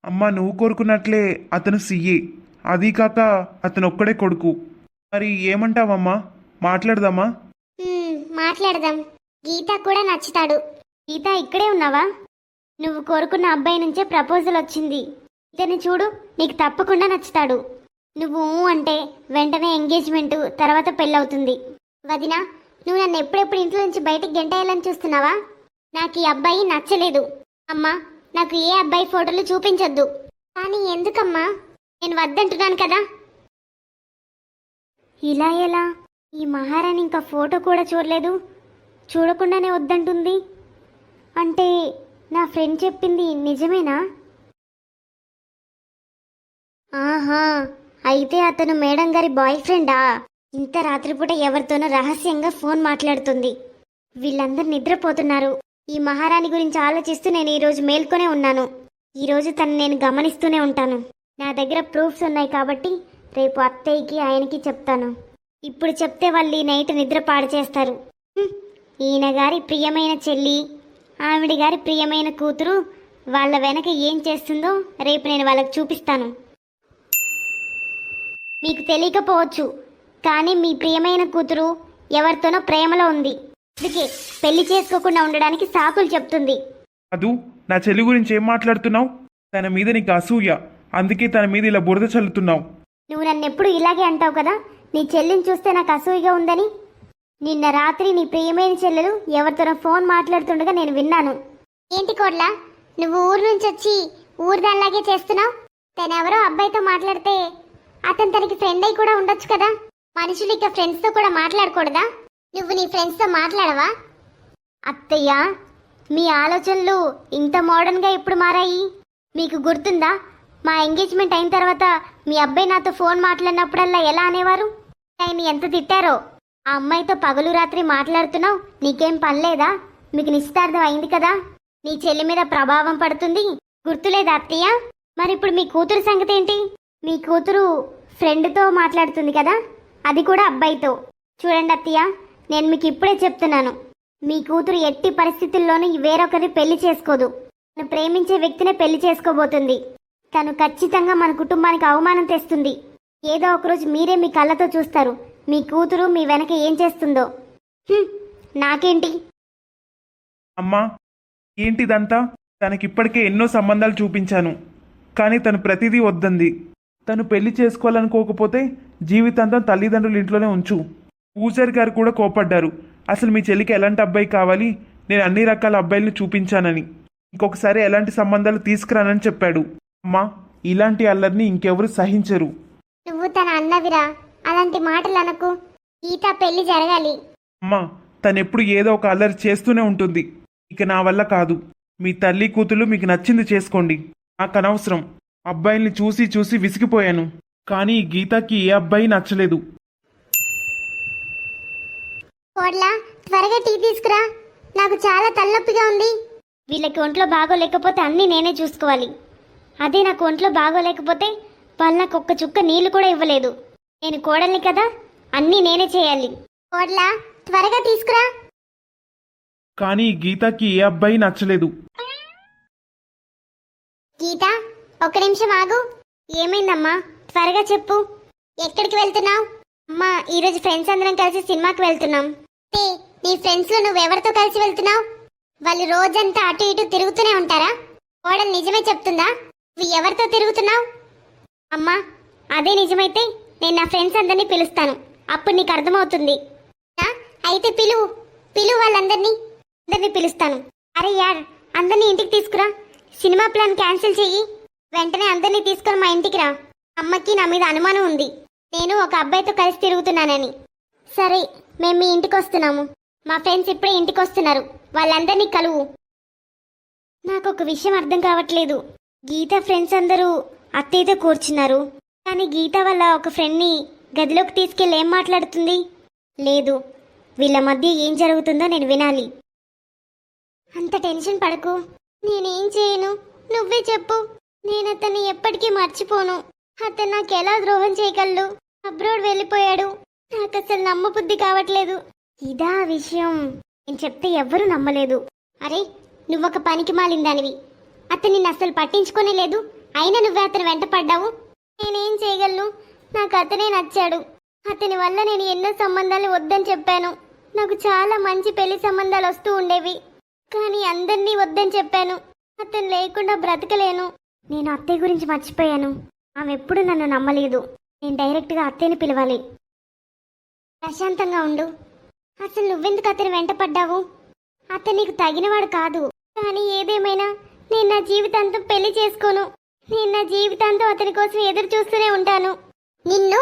అమ్మా, నువ్వు కోరుకున్నట్లే అతను సీఏ. అదీ కాక అతను ఒక్కడే కొడుకు. మరి ఏమంటావమ్మా, మాట్లాడదామా? మాట్లాడదాం. గీత కూడా నచ్చుతాడు. గీత, ఇక్కడే ఉన్నావా? నువ్వు కోరుకున్న అబ్బాయి నుంచే ప్రపోజల్ వచ్చింది. ఇతన్ని చూడు, నీకు తప్పకుండా నచ్చుతాడు. నువ్వు అంటే వెంటనే ఎంగేజ్మెంట్, తర్వాత పెళ్ళవుతుంది. వదినా, నువ్వు నన్ను ఎప్పుడెప్పుడు ఇంట్లో నుంచి బయటికి గెంటేయాలని చూస్తున్నావా? నాకు ఈ అబ్బాయి నచ్చలేదు. అమ్మా, నాకు ఏ అబ్బాయి ఫోటోలు చూపించొద్దు. కానీ ఎందుకమ్మా? నేను వద్దంటున్నాను కదా. ఇలా ఎలా? ఈ మహారాణి ఇంకా ఫోటో కూడా చూడలేదు, చూడకుండానే వద్దంటుంది. అంటే నా ఫ్రెండ్ చెప్పింది నిజమేనా? ఆహా, అయితే అతను మేడం గారి బాయ్ ఫ్రెండా? ఇంత రాత్రిపూట ఎవరితోనో రహస్యంగా ఫోన్ మాట్లాడుతుంది. వీళ్ళందరూ నిద్రపోతున్నారు. ఈ మహారాణి గురించి ఆలోచిస్తూ నేను ఈరోజు మేల్కొనే ఉన్నాను. ఈరోజు తను నేను గమనిస్తూనే ఉంటాను. నా దగ్గర ప్రూఫ్స్ ఉన్నాయి కాబట్టి రేపు అత్తయ్యకి ఆయనకి చెప్తాను. ఇప్పుడు చెప్తే వాళ్ళు ఈ నైట్ నిద్ర పాడు చేస్తారు. ఈయన గారి ప్రియమైన చెల్లి, ఆవిడ గారి ప్రియమైన కూతురు వాళ్ళ వెనక ఏం చేస్తుందో రేపు నేను వాళ్ళకి చూపిస్తాను. మీకు తెలియకపోవచ్చు, కానీ మీ ప్రియమైన కూతురు ఎవరితోనో ప్రేమలో ఉంది. అందుకే పెళ్లి చేసుకోకుండా ఉండడానికి సాకులు చెప్తుంది. అదు, నా చెల్లి గురించి ఏం మాట్లాడుతున్నావు? తన మీద నీకు అసూయ, అందుకే తన మీద ఇలా బురద చల్లుతున్నావు. నువ్వు నన్ను ఎప్పుడు ఇలాగే అంటావు కదా, నీ చెల్లిని చూస్తే నాకు అసూయగా ఉందని. నిన్న రాత్రి నీ ప్రియమైన చెల్లెలు ఎవరితోనో ఫోన్ మాట్లాడుతుండగా నేను విన్నాను. ఏంటి కోడ్లా, నువ్వు ఊరు నుంచి వచ్చి ఊరు దానిలాగే చేస్తున్నావు? తనెవరో అబ్బాయితో మాట్లాడితే అతను తనకి ఫ్రెండ్ అయి కూడా ఉండొచ్చు కదా. మనుషులు ఇక ఫ్రెండ్స్తో కూడా మాట్లాడకూడదా? నువ్వు నీ ఫ్రెండ్స్తో మాట్లాడవా? అత్తయ్య, మీ ఆలోచనలు ఇంత మోడర్న్గా ఎప్పుడు మారాయి? మీకు గుర్తుందా, మా ఎంగేజ్మెంట్ అయిన తర్వాత మీ అబ్బాయి నాతో ఫోన్ మాట్లాడినప్పుడల్లా ఎలా అనేవారు? ఆయన ఎంత తిట్టారో. ఆ అమ్మాయితో పగలు రాత్రి మాట్లాడుతున్నావు, నీకేం పనిలేదా? మీకు నిశ్చితార్థం అయింది కదా, నీ చెల్లి మీద ప్రభావం పడుతుంది, గుర్తులేదా అత్తయ్య? మరి ఇప్పుడు మీ కూతురు సంగతి ఏంటి? మీ కూతురు ఫ్రెండ్తో మాట్లాడుతుంది కదా, అది కూడా అబ్బాయితో. చూడండి అత్తయ్య, నేను మీకు ఇప్పుడే చెప్తున్నాను, మీ కూతురు ఎట్టి పరిస్థితుల్లోనూ వేరొకరిని పెళ్లి చేసుకోదు. తను ప్రేమించే వ్యక్తినే పెళ్లి చేసుకోబోతుంది. తను ఖచ్చితంగా మన కుటుంబానికి అవమానం తెస్తుంది. ఏదో ఒకరోజు మీరే మీ కళ్ళతో చూస్తారు మీ కూతురు మీ వెనక ఏం చేస్తుందో. నాకేంటి? అమ్మా, ఏంటిదంతా? తనకిప్పటికే ఎన్నో సంబంధాలు చూపించాను, కానీ తను ప్రతిదీ వద్దంది. తను పెళ్లి చేసుకోవాలనుకోకపోతే జీవితాంతం తల్లిదండ్రుల ఇంట్లోనే ఉంచు. పూజారి గారు కూడా కోపడ్డారు. అసలు మీ చెల్లికి ఎలాంటి అబ్బాయి కావాలి, నేను అన్ని రకాల అబ్బాయిలను చూపించానని, ఇంకొకసారి ఎలాంటి సంబంధాలు తీసుకురానని చెప్పాడు. అమ్మా, ఇలాంటి అల్లరిని ఇంకెవరు సహించరు. నువ్వు తన అన్నవిరా, అలాంటి మాటలు అనకు. గీత పెళ్లి జరగాలి. అమ్మా తనెప్పుడు ఏదో ఒక అల్లరి చేస్తూనే ఉంటుంది. ఇక నా వల్ల కాదు. మీ తల్లి కూతురు మీకు నచ్చింది చేసుకోండి. నాకు అనవసరం. అబ్బాయిల్ని చూసి చూసి విసిగిపోయాను. కానీ ఈ గీతకి ఏ అబ్బాయి నచ్చలేదు. కోడలా త్వరగా టీ తీసుకురా, నాకు చాలా తలనొప్పిగా ఉంది. వీళ్ళకి ఒంట్లో బాగోలేకపోతే అన్నీ నేనే చూసుకోవాలి. అదే నాకు ఒంట్లో బాగోలేకపోతే వాళ్ళు నాకు ఒక్క చుక్క నీళ్లు కూడా ఇవ్వలేదు. నేను కోడల్ని కదా, అన్నీ నేనే చేయాలి. కోడలా త్వరగా తీసుకురా. కానీ ఈ గీతకి ఏ అబ్బాయి నచ్చలేదు. గీత ఒక్క నిమిషం ఆగు. ఏమైందమ్మా, త్వరగా చెప్పు. ఎక్కడికి వెళ్తున్నావు? అమ్మా ఈరోజు ఫ్రెండ్స్ అందరం కలిసి సినిమాకి వెళ్తున్నాం. నీ ఫ్రెండ్స్ లో నువ్వెవరితో కలిసి వెళ్తున్నావు? వాళ్ళు రోజంతా అటు ఇటు తిరుగుతూనే ఉంటారా? కోడలు నిజమే చెప్తుందా? నువ్వు ఎవరితో తిరుగుతున్నావు? అమ్మా అదే నిజమైతే నేను నా ఫ్రెండ్స్ అందరినీ పిలుస్తాను, అప్పుడు నీకు అర్థమవుతుంది. అయితే పిలువు వాళ్ళందరినీ. అందరినీ పిలుస్తాను. అరే యార్, అందరినీ ఇంటికి తీసుకురా. సినిమా ప్లాన్ క్యాన్సిల్ చెయ్యి. వెంటనే అందరినీ తీసుకొని మా ఇంటికి రా. అమ్మకి నా మీద అనుమానం ఉంది, నేను ఒక అబ్బాయితో కలిసి తిరుగుతున్నానని. సరే, మేము మీ ఇంటికి వస్తున్నాము. మా ఫ్రెండ్స్ ఇప్పుడే ఇంటికి వస్తున్నారు, వాళ్ళందరినీ కలువు. నాకు ఒక విషయం అర్థం కావట్లేదు. గీత ఫ్రెండ్స్ అందరూ అత్తయ్యతో కూర్చున్నారు, కానీ గీత వాళ్ళ ఒక ఫ్రెండ్ని గదిలోకి తీసుకెళ్ళి ఏం మాట్లాడుతుంది? లేదు, వీళ్ళ మధ్య ఏం జరుగుతుందో నేను వినాలి. అంత టెన్షన్ పడకు, నేనేం చేయను, నువ్వే చెప్పు. నేను అతన్ని ఎప్పటికీ మర్చిపోను. అతను నాకు ఎలా ద్రోహం చేయగలడు? అబ్రోడ్ వెళ్ళిపోయాడు, నాకు అసలు నమ్మబుద్ధి కావట్లేదు. ఇదా విషయం? నేను చెప్తే ఎవ్వరూ నమ్మలేదు. అరే నువ్వొక పనికి మాలిందానివి, అతను నిన్ను అసలు పట్టించుకోనే లేదు, అయినా నువ్వే అతను వెంట పడ్డావు. నేనేం చేయగలను? నాకు అతనే నచ్చాడు. అతని వల్ల నేను ఎన్నో సంబంధాలు వద్దని చెప్పాను. నాకు చాలా మంచి పెళ్లి సంబంధాలు వస్తూ ఉండేవి, కానీ అందరినీ వద్దని చెప్పాను. అతను లేకుండా బ్రతకలేను. నేను అత్తయ్య గురించి మర్చిపోయాను. ఆమె ఎప్పుడు నన్ను నమ్మలేదు. నేను డైరెక్ట్గా అత్తయ్యని పిలవాలి. ప్రశాంతంగా ఉండు. అసలు నువ్వెందుకు అతని వెంట పడ్డావు? అతను నీకు తగినవాడు కాదు. కానీ ఏదేమైనా నేను నా జీవితాంతం పెళ్లి చేసుకోను. నేను నా జీవితాంతం అతని కోసం ఎదురు చూస్తూనే ఉంటాను. నిన్ను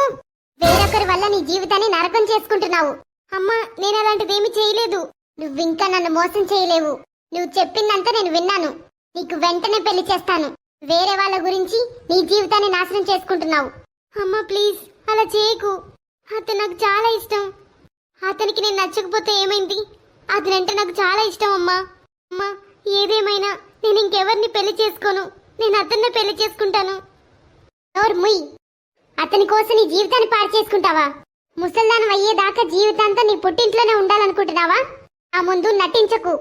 వేరొకరి వల్ల నీ జీవితాన్ని నరకం చేసుకుంటున్నావు. అమ్మా నేను అలాంటిదేమీ చేయలేదు. నువ్వింకా నన్ను మోసం చేయలేవు. నువ్వు చెప్పిందంతా నేను విన్నాను. నీకు వెంటనే పెళ్లి చేస్తాను. వేరే వాళ్ళ గురించి నీ జీవితాన్ని నాశనం చేసుకుంటున్నావు. అమ్మా ప్లీజ్ అలా చేయకు. అతను నాకు చాలా ఇష్టం. అతనికి నేను నచ్చకపోతే ఏమైంది? అతనంటే నాకు చాలా ఇష్టం అమ్మా. అమ్మా ఏదేమైనా నేను ఇంకెవరిని పెళ్లి చేసుకోను. నేను అతన్నే పెళ్లి చేసుకుంటాను. నోర్ముయ్, అతని కోసం నీ జీవితాన్ని పాడు చేసుకుంటావా? ముసల్దానం అయ్యేదాకా జీవితాంతా నీ పుట్టింట్లోనే ఉండాలనుకుంటున్నావా? ఆ ముందు నటించకు.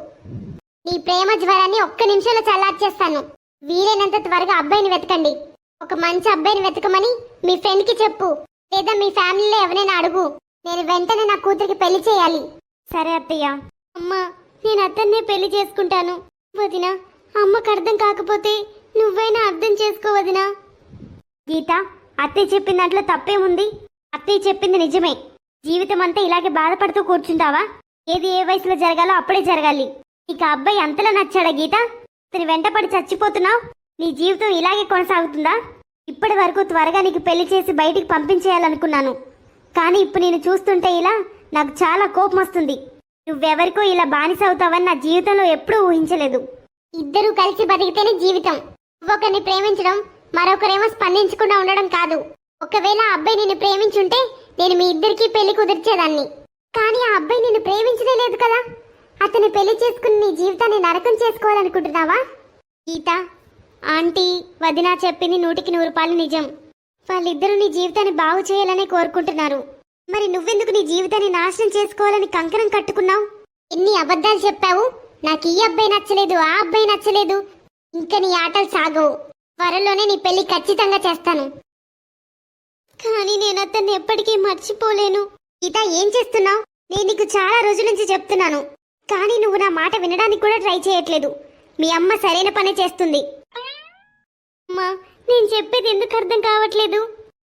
నీ ప్రేమ జ్వరాన్ని ఒక్క నిమిషంలో చల్లార్చేస్తాను. వీలైనంత త్వరగా అబ్బాయిని వెతకండి. ఒక మంచి అబ్బాయిని వెతకమని మీ ఫ్రెండ్కి చెప్పు, లేదా మీ ఫ్యామిలీలో ఎవరైనా అడుగు. నేను వెంటనే నా కూతురికి పెళ్లి చేయాలి. సరే అత్తయ్య. అమ్మా నేను అతన్నే పెళ్లి చేసుకుంటాను. వదినా, అమ్మకు అర్థం కాకపోతే నువ్వైనా అర్థం చేసుకో వదినా. గీత, అత్తయ్య చెప్పిన దాంట్లో తప్పేముంది? అత్తయ్య చెప్పింది నిజమే. జీవితం అంతా ఇలాగే బాధపడుతూ కూర్చుంటావా? ఏది ఏ వయసులో జరగాలో అప్పుడే జరగాలి. నీకు ఆ అబ్బాయి అంతలా నచ్చాడా గీత? అతని వెంటపడి చచ్చిపోతున్నావు. నీ జీవితం ఇలాగే కొనసాగుతుందా? ఇప్పటి వరకు త్వరగా నీకు పెళ్లి చేసి బయటికి పంపించేయాలనుకున్నాను, కానీ ఇప్పుడు నేను చూస్తుంటే ఇలా నాకు చాలా కోపం వస్తుంది. నువ్వెవరికో ఇలా బానిస అవుతావని నా జీవితంలో ఎప్పుడూ ఊహించలేదు. ఇద్దరూ కలిసి బతికితేనే జీవితం. ఒకరిని ప్రేమించడం, మరొకరేమో స్పందించకుండా ఉండడం కాదు. ఒకవేళ ఆ అబ్బాయి నిన్ను ప్రేమించుంటే నేను మీ ఇద్దరికీ పెళ్లి కుదిర్చేదాన్ని. కానీ ఆ అబ్బాయి నిన్ను ప్రేమించనే లేదు కదా. అతన్ని పెళ్లి చేసుకుని నీ జీవితాన్ని నరకం చేసుకోవాలనుకుంటున్నావా? గీత, ఆంటీ వదినా చెప్పింది 100% నిజం. వాళ్ళిద్దరూ నీ జీవితాన్ని బాగు చేయాలనే కోరుకుంటున్నారు. మరి నువ్వెందుకు నీ జీవితాన్ని నాశనం చేసుకోవాలని కంకణం కట్టుకున్నావు? ఎన్ని అబద్ధాలు చెప్పావు. నాకు ఈ అబ్బాయి నచ్చలేదు, ఆ అబ్బాయి నచ్చలేదు. ఇంకా నీ ఆటలు సాగవు. త్వరలోనే నీ పెళ్లి ఖచ్చితంగా చేస్తాను. కానీ నేను అతన్ని ఎప్పటికీ మర్చిపోలేను. గీత, ఏం చేస్తున్నావు? నేను నీకు చాలా రోజుల నుంచి చెప్తున్నాను, కానీ నువ్వు నా మాట వినడానికి కూడా ట్రై చేయట్లేదు. మీ అమ్మ సరైన పని చేస్తుంది. అమ్మా నేను చెప్పేది ఎందుకు అర్థం కావట్లేదు?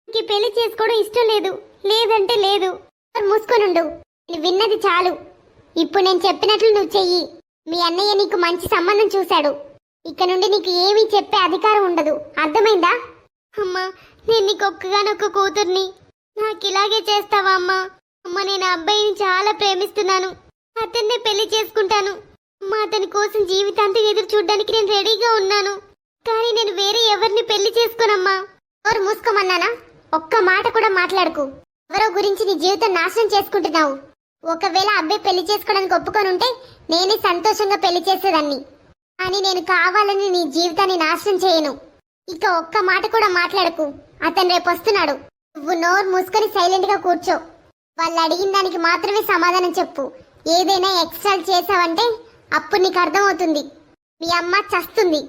నీకు పెళ్లి చేసుకోవడం ఇష్టం లేదు, లేదంటే లేదు. మూసుకొనుండు. నేను విన్నది చాలు. ఇప్పుడు నేను చెప్పినట్లు నువ్వు చెయ్యి. మీ అన్నయ్య నీకు మంచి సంబంధం చూశాడు. ఇక నుండి నీకు ఏమీ చెప్పే అధికారం ఉండదు, అర్థమైందా? అమ్మా నేను నీకు ఒక్కగానొక్క కూతుర్ని. నాకు ఇలాగే చేస్తావా అమ్మా? అమ్మ నేను ఆ అబ్బాయిని చాలా ప్రేమిస్తున్నాను. అతన్నే పెళ్లి చేసుకుంటాను. అమ్మ అతని కోసం జీవితాంతం ఎదురు చూడడానికి నేను రెడీగా ఉన్నాను. కానీ నేను వేరే ఎవరిని పెళ్లి చేసుకోనమ్మా. ఎవరు మూసుకోమన్నానా? ఒక్క మాట కూడా మాట్లాడకు. ఎవరో గురించి నీ జీవితం నాశనం చేసుకుంటున్నావు. ఒకవేళ అబ్బాయి పెళ్లి చేసుకోవడానికి ఒప్పుకొని ఉంటే నేనే సంతోషంగా పెళ్లి చేసేదాన్ని. కానీ నేను కావాలని నీ జీవితాన్ని నాశనం చేయను. ఇక ఒక్క మాట కూడా మాట్లాడకు. అతను రేపు వస్తున్నాడు. నువ్వు నోరు మూసుకొని సైలెంట్ గా కూర్చో. వాళ్ళు అడిగిన దానికి మాత్రమే సమాధానం చెప్పు. ఏదైనా ఎక్స్ట్రా చేసావంటే అప్పుడు నీకు అర్థమవుతుంది. మీ అమ్మ చస్తుంది.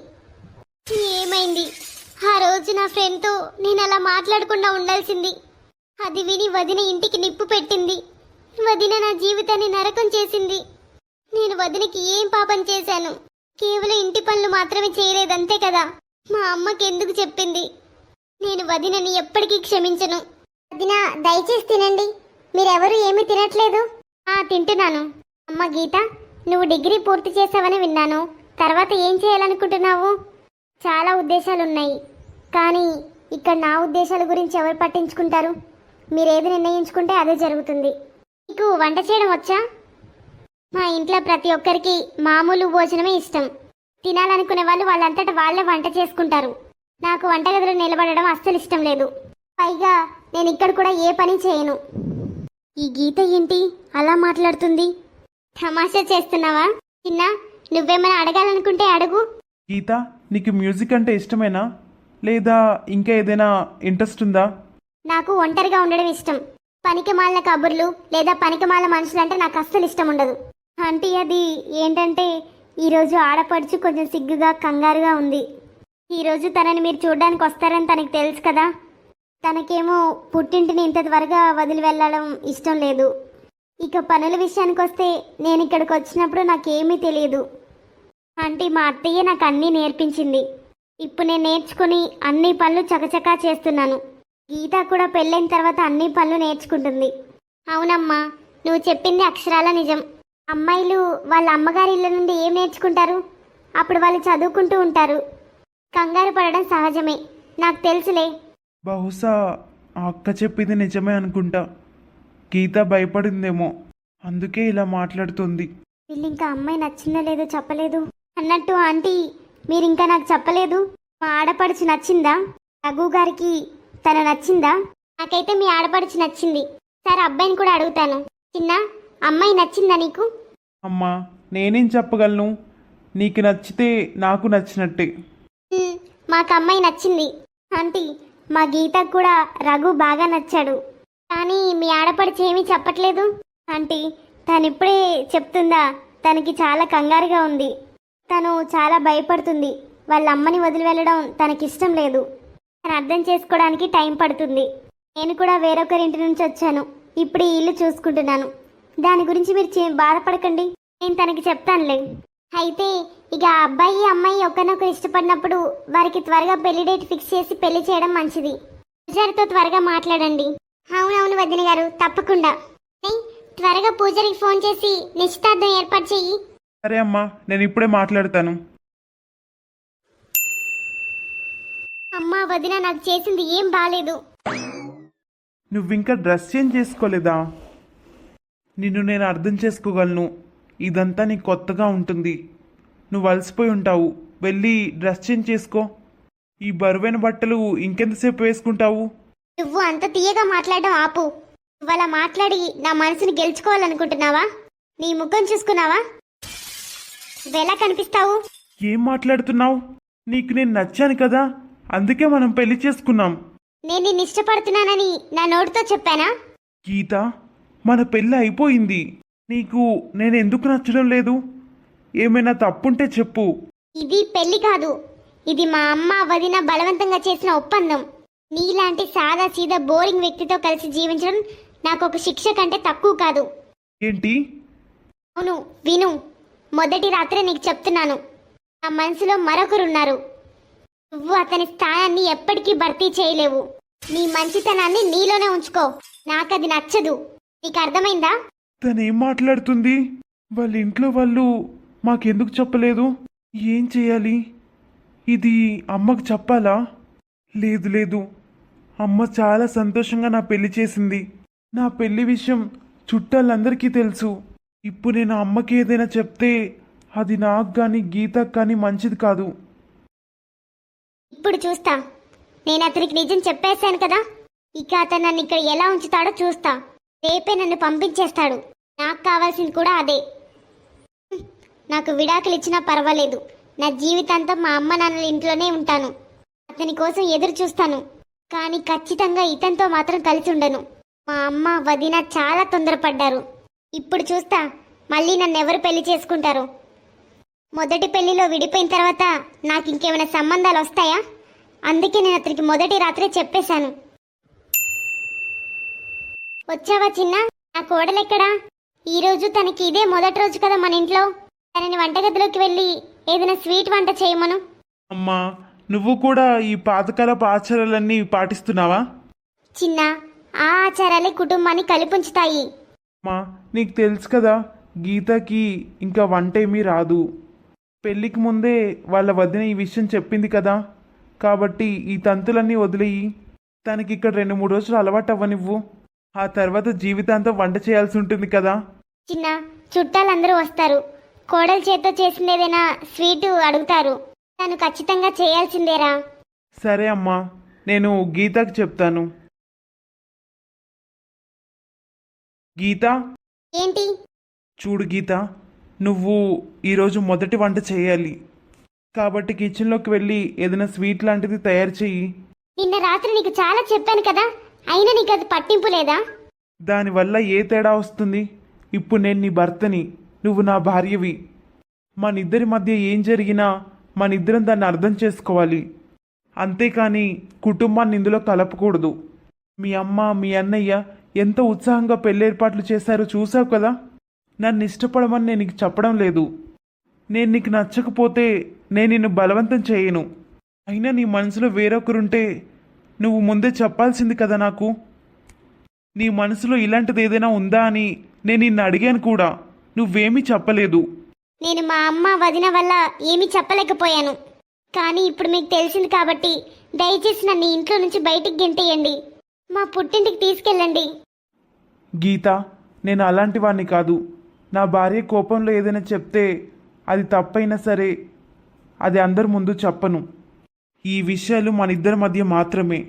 ఏమైంది? ఆ రోజు నా ఫ్రెండ్తో నేను అలా మాట్లాడకుండా ఉండాల్సింది. అది విని వదిన ఇంటికి నిప్పు పెట్టింది. వదిన నా జీవితాన్ని నరకం చేసింది. నేను వదినకి ఏం పాపం చేశాను? కేవలం ఇంటి పనులు మాత్రమే చేయలేదంతే కదా. మా అమ్మకి ఎందుకు చెప్పింది? నేను వదినని ఎప్పటికీ క్షమించను. వదిన దయచేసి తినండి. మీరెవరు ఏమీ తినట్లేదు. తింటున్నాను. అమ్మ గీత, నువ్వు డిగ్రీ పూర్తి చేసావని విన్నాను. తర్వాత ఏం చేయాలనుకుంటున్నావు? చాలా ఉద్దేశాలున్నాయి, కానీ ఇక్కడ నా ఉద్దేశాల గురించి ఎవరు పట్టించుకుంటారు? మీరేది నిర్ణయించుకుంటే అదే జరుగుతుంది. నీకు వంట చేయడం వచ్చా? మా ఇంట్లో ప్రతి ఒక్కరికి మామూలు భోజనమే ఇష్టం. తినాలనుకునే వాళ్ళు వాళ్ళంతటా వాళ్ళే వంట చేసుకుంటారు. నాకు వంటగదిలో నిలబడడం అస్సలు ఇష్టం లేదు. పైగా నేను ఇక్కడ కూడా ఏ పని చేయను. ఈ గీత ఏంటి అలా మాట్లాడుతుంది? తమాషా చేస్తున్నావా? చిన్న, నువ్వేమైనా అడగాలనుకుంటే అడుగు. గీత, నీకు మ్యూజిక్ అంటే ఇష్టమేనా, లేదా ఇంకా ఏదైనా ఇంట్రెస్ట్ ఉందా? నాకు ఒంటరిగా ఉండడం ఇష్టం. పనికిమాలిన కబుర్లు లేదా పనికిమాల మనుషులంటే నాకు అస్సలు ఇష్టం ఉండదు. అంటే అది ఏంటంటే ఈరోజు ఆడపడుచు కొంచెం సిగ్గుగా కంగారుగా ఉంది. ఈరోజు తనని మీరు చూడడానికి వస్తారని తనకి తెలుసు కదా. తనకేమో పుట్టింటిని ఇంత త్వరగా వదిలి వెళ్ళడం ఇష్టం లేదు. ఇక పనుల విషయానికి వస్తే నేను ఇక్కడికి వచ్చినప్పుడు నాకేమీ తెలియదు. అంటే మా అత్తయ్య నాకు అన్నీ నేర్పించింది. ఇప్పుడు నేను నేర్చుకుని అన్ని పనులు చకచకా చేస్తున్నాను. గీత కూడా పెళ్ళైన తర్వాత అన్ని పనులు నేర్చుకుంటుంది. అవునమ్మా, నువ్వు చెప్పింది అక్షరాల నిజం. అమ్మాయిలు వాళ్ళ అమ్మగారి ఇళ్ళ నుండి ఏం నేర్చుకుంటారు? అప్పుడు వాళ్ళు చదువుకుంటూ ఉంటారు. కంగారు పడడం సహజమే, నాకు తెలుసులే. బహుశా ఆ అక్క చెప్పింది నిజమే అనుకుంటా. గీత భయపడిందేమో, అందుకే ఇలా మాట్లాడుతుంది. వీళ్ళు ఇంకా అమ్మాయి నచ్చిందో లేదో చెప్పలేదు. అన్నట్టు ఆంటీ, మీరు ఇంకా నాకు చెప్పలేదు. మా ఆడపడుచు నచ్చిందా? రఘు గారికి తన నచ్చిందా? నాకైతే మీ ఆడపడుచు నచ్చింది. సరే, అబ్బాయిని కూడా అడుగుతాను. చిన్న, అమ్మాయి నచ్చిందా నీకు? అమ్మా, నేనేం చెప్పగలను? నీకు నచ్చితే నాకు నచ్చినట్టే. మాకు అమ్మాయి నచ్చింది ఆంటీ. మా గీతకు కూడా రఘు బాగా నచ్చాడు. కానీ మీ ఆడపడిచి ఏమీ చెప్పట్లేదు ఆంటీ. తనిప్పుడే చెప్తుందా? తనకి చాలా కంగారుగా ఉంది. తను చాలా భయపడుతుంది. వాళ్ళ అమ్మని వదిలి వెళ్ళడం తనకిష్టం లేదు. తను అర్థం చేసుకోవడానికి టైం పడుతుంది. నేను కూడా వేరొకరింటి నుంచి వచ్చాను. ఇప్పుడు ఈ ఇల్లు చూసుకుంటున్నాను. దాని గురించి మీరు బాధపడకండి, నేను తనకి చెప్తానులే. అయితే ఇక అబ్బాయి అమ్మాయి ఒకరినొకరు ఇష్టపడినప్పుడు వారికి త్వరగా పెళ్లి డేట్ ఫిక్స్ చేసి పెళ్లి చేయడం మంచిది. పూజారితో త్వరగా మాట్లాడండి. అవునవును వదిన గారు, తప్పకుండా. త్వరగా పూజారికి ఫోన్ చేసి నిశ్చితార్థం ఏర్పాటు చెయ్యి. సరే అమ్మా, నేను ఇప్పుడే మాట్లాడతాను. అమ్మా వదిన, నాకు చేసింది ఏం బాలేదు. నువ్వింకా డ్రెస్ చేంజ్ చేసుకోలేదా? నిన్ను నేను అర్థం చేసుకోగలను. ఇదంతా నీకు కొత్తగా ఉంటుంది. నువ్వు అలసిపోయి ఉంటావు. వెళ్ళి డ్రెస్ చేంజ్ చేసుకో. ఈ బరువైన బట్టలు ఇంకెంతసేపు వేసుకుంటావు? నువ్వు అంత తీయగా మాట్లాడడం ఆపు. నువ్వు అలా మాట్లాడి నా మనసుని గెలుచుకోవాలనుకుంటున్నావా? నీ ముఖం చూసుకున్నావా? నువ్వెలా కనిపిస్తావు? ఏం మాట్లాడుతున్నావు? నీకు నేను నచ్చాను కదా, అందుకే మనం పెళ్లి చేసుకున్నాం. నేను నిన్ను ఇష్టపడుతున్నానని నా నోటితో చెప్పానా? గీత, మన పెళ్ళి అయిపోయింది. నీకు నేను ఎందుకు నచ్చడం లేదు? ఏమైనా తప్పుంటే చెప్పు. ఇది పెళ్లి కాదు, ఇది మా అమ్మ వదిన బలవంతంగా చేసిన ఒప్పందం. నీలాంటి సాదా సీదా బోరింగ్ వ్యక్తితో కలిసి జీవించడం నాకు ఒక శిక్ష కంటే తక్కువ కాదు. ఏంటి? అవును, విను. మొదటి రాత్రే నీకు చెప్తున్నాను, నా మనసులో మరొకరున్నారు. నువ్వు అతని స్థానాన్ని ఎప్పటికీ భర్తీ చేయలేవు. నీ మంచితనాన్ని నీలోనే ఉంచుకో. నాకది నచ్చదు. నీకు అర్థమైందా? తనేం మాట్లాడుతుంది? వాళ్ళ ఇంట్లో వాళ్ళు మాకెందుకు చెప్పలేదు? ఏం చేయాలి? ఇది అమ్మకు చెప్పాలా? లేదు లేదు, అమ్మ చాలా సంతోషంగా నా పెళ్లి చేసింది. నా పెళ్లి విషయం చుట్టాలందరికీ తెలుసు. ఇప్పుడు నేను అమ్మకి ఏదైనా చెప్తే అది నాకు కానీ గీతకు కానీ మంచిది కాదు. ఇప్పుడు చూస్తా. నేను అతనికి నిజం చెప్పేశాను కదా, ఇక అతను నన్ను ఇక్కడ ఎలా ఉంచుతాడో చూస్తా. రేపే నన్ను పంపించేస్తాడు. నాకు కావాల్సింది కూడా అదే. నాకు విడాకులు ఇచ్చినా పర్వాలేదు, నా జీవితాంతం మా అమ్మ నాన్నల ఇంట్లోనే ఉంటాను. అతని కోసం ఎదురు చూస్తాను, కానీ ఖచ్చితంగా ఇతనితో మాత్రం కలిసి ఉండను. మా అమ్మ వదిన చాలా తొందరపడ్డారు. ఇప్పుడు చూస్తా మళ్ళీ నన్ను ఎవరు పెళ్లి చేసుకుంటారు. మొదటి పెళ్లిలో విడిపోయిన తర్వాత నాకు ఇంకేమైనా సంబంధాలు వస్తాయా? అందుకే నేను అతనికి మొదటి రాత్రే చెప్పేశాను. వచ్చావా చిన్న? నా కోడలెక్కడా? ఈరోజు తనకి ఇదే మొదటి రోజు కదా మన ఇంట్లో. తనని వంటగదిలోకి వెళ్ళి ఏదైనా స్వీట్ వంట చేయమను. అమ్మా, నువ్వు కూడా ఈ పాతకాలపు ఆచారాలన్నీ పాటిస్తున్నావా? చిన్న, ఆ ఆచారాలే కుటుంబాన్ని కలిపుంచుతాయి. అమ్మా, నీకు తెలుసు కదా గీతకి ఇంకా వంటేమీ రాదు. పెళ్ళికి ముందే వాళ్ళ వదిన ఈ విషయం చెప్పింది కదా, కాబట్టి ఈ తంతులన్నీ వదిలేయి. తనకి ఇక్కడ 2-3 రోజులు అలవాటు అవ్వనివ్వు. ఆ తర్వాత జీవితాంతం వంట చేయాల్సి ఉంటుంది కదా. చిన్న, చుట్టాలందరూ వస్తారు. కోడలు చేత్తో చేసింది ఏదైనా స్వీటు అడుగుతారు. తను ఖచ్చితంగా చేయాల్సిందేరా. సరే అమ్మా, నేను గీతకు చెప్తాను. గీత, ఏంటి? చూడు గీత, నువ్వు ఈరోజు మొదటి వంట చేయాలి. కాబట్టి కిచెన్లోకి వెళ్ళి ఏదైనా స్వీట్ లాంటిది తయారు చెయ్యి. నిన్న రాత్రి నీకు చాలా చెప్పాను కదా, అయినా నీకు అది పట్టింపు లేదా? దానివల్ల ఏ తేడా వస్తుంది? ఇప్పుడు నేను నీ భర్తని, నువ్వు నా భార్యవి. మనిద్దరి మధ్య ఏం జరిగినా మనిద్దరం దాన్ని అర్థం చేసుకోవాలి. అంతేకాని కుటుంబాన్ని ఇందులో కలపకూడదు. మీ అమ్మ మీ అన్నయ్య ఎంత ఉత్సాహంగా పెళ్ళేర్పాట్లు చేశారో చూసావు కదా. నన్ను ఇష్టపడమని నేను నీకు చెప్పడం లేదు. నేను నీకు నచ్చకపోతే నేను నిన్ను బలవంతం చేయను. అయినా నీ మనసులో వేరొకరుంటే నువ్వు ముందే చెప్పాల్సింది కదా నాకు. నీ మనసులో ఇలాంటిది ఏదైనా ఉందా అని నేను నిన్ను అడిగాను కూడా, నువ్వేమీ చెప్పలేదు. నేను మా అమ్మ వదిన వల్ల ఏమీ చెప్పలేకపోయాను. కానీ ఇప్పుడు మీకు తెలిసింది కాబట్టి దయచేసి నన్ను ఇంట్లో నుంచి బయటికి గెంటేయండి. మా పుట్టింటికి తీసుకెళ్ళండి. గీత, నేను అలాంటి వాడిని కాదు. నా భార్య కోపంలో ఏదైనా చెప్తే అది తప్పైనా సరే అది అందరి ముందు చెప్పను. ఈ విషయాలు మన ఇద్దరి మధ్య మాత్రమే.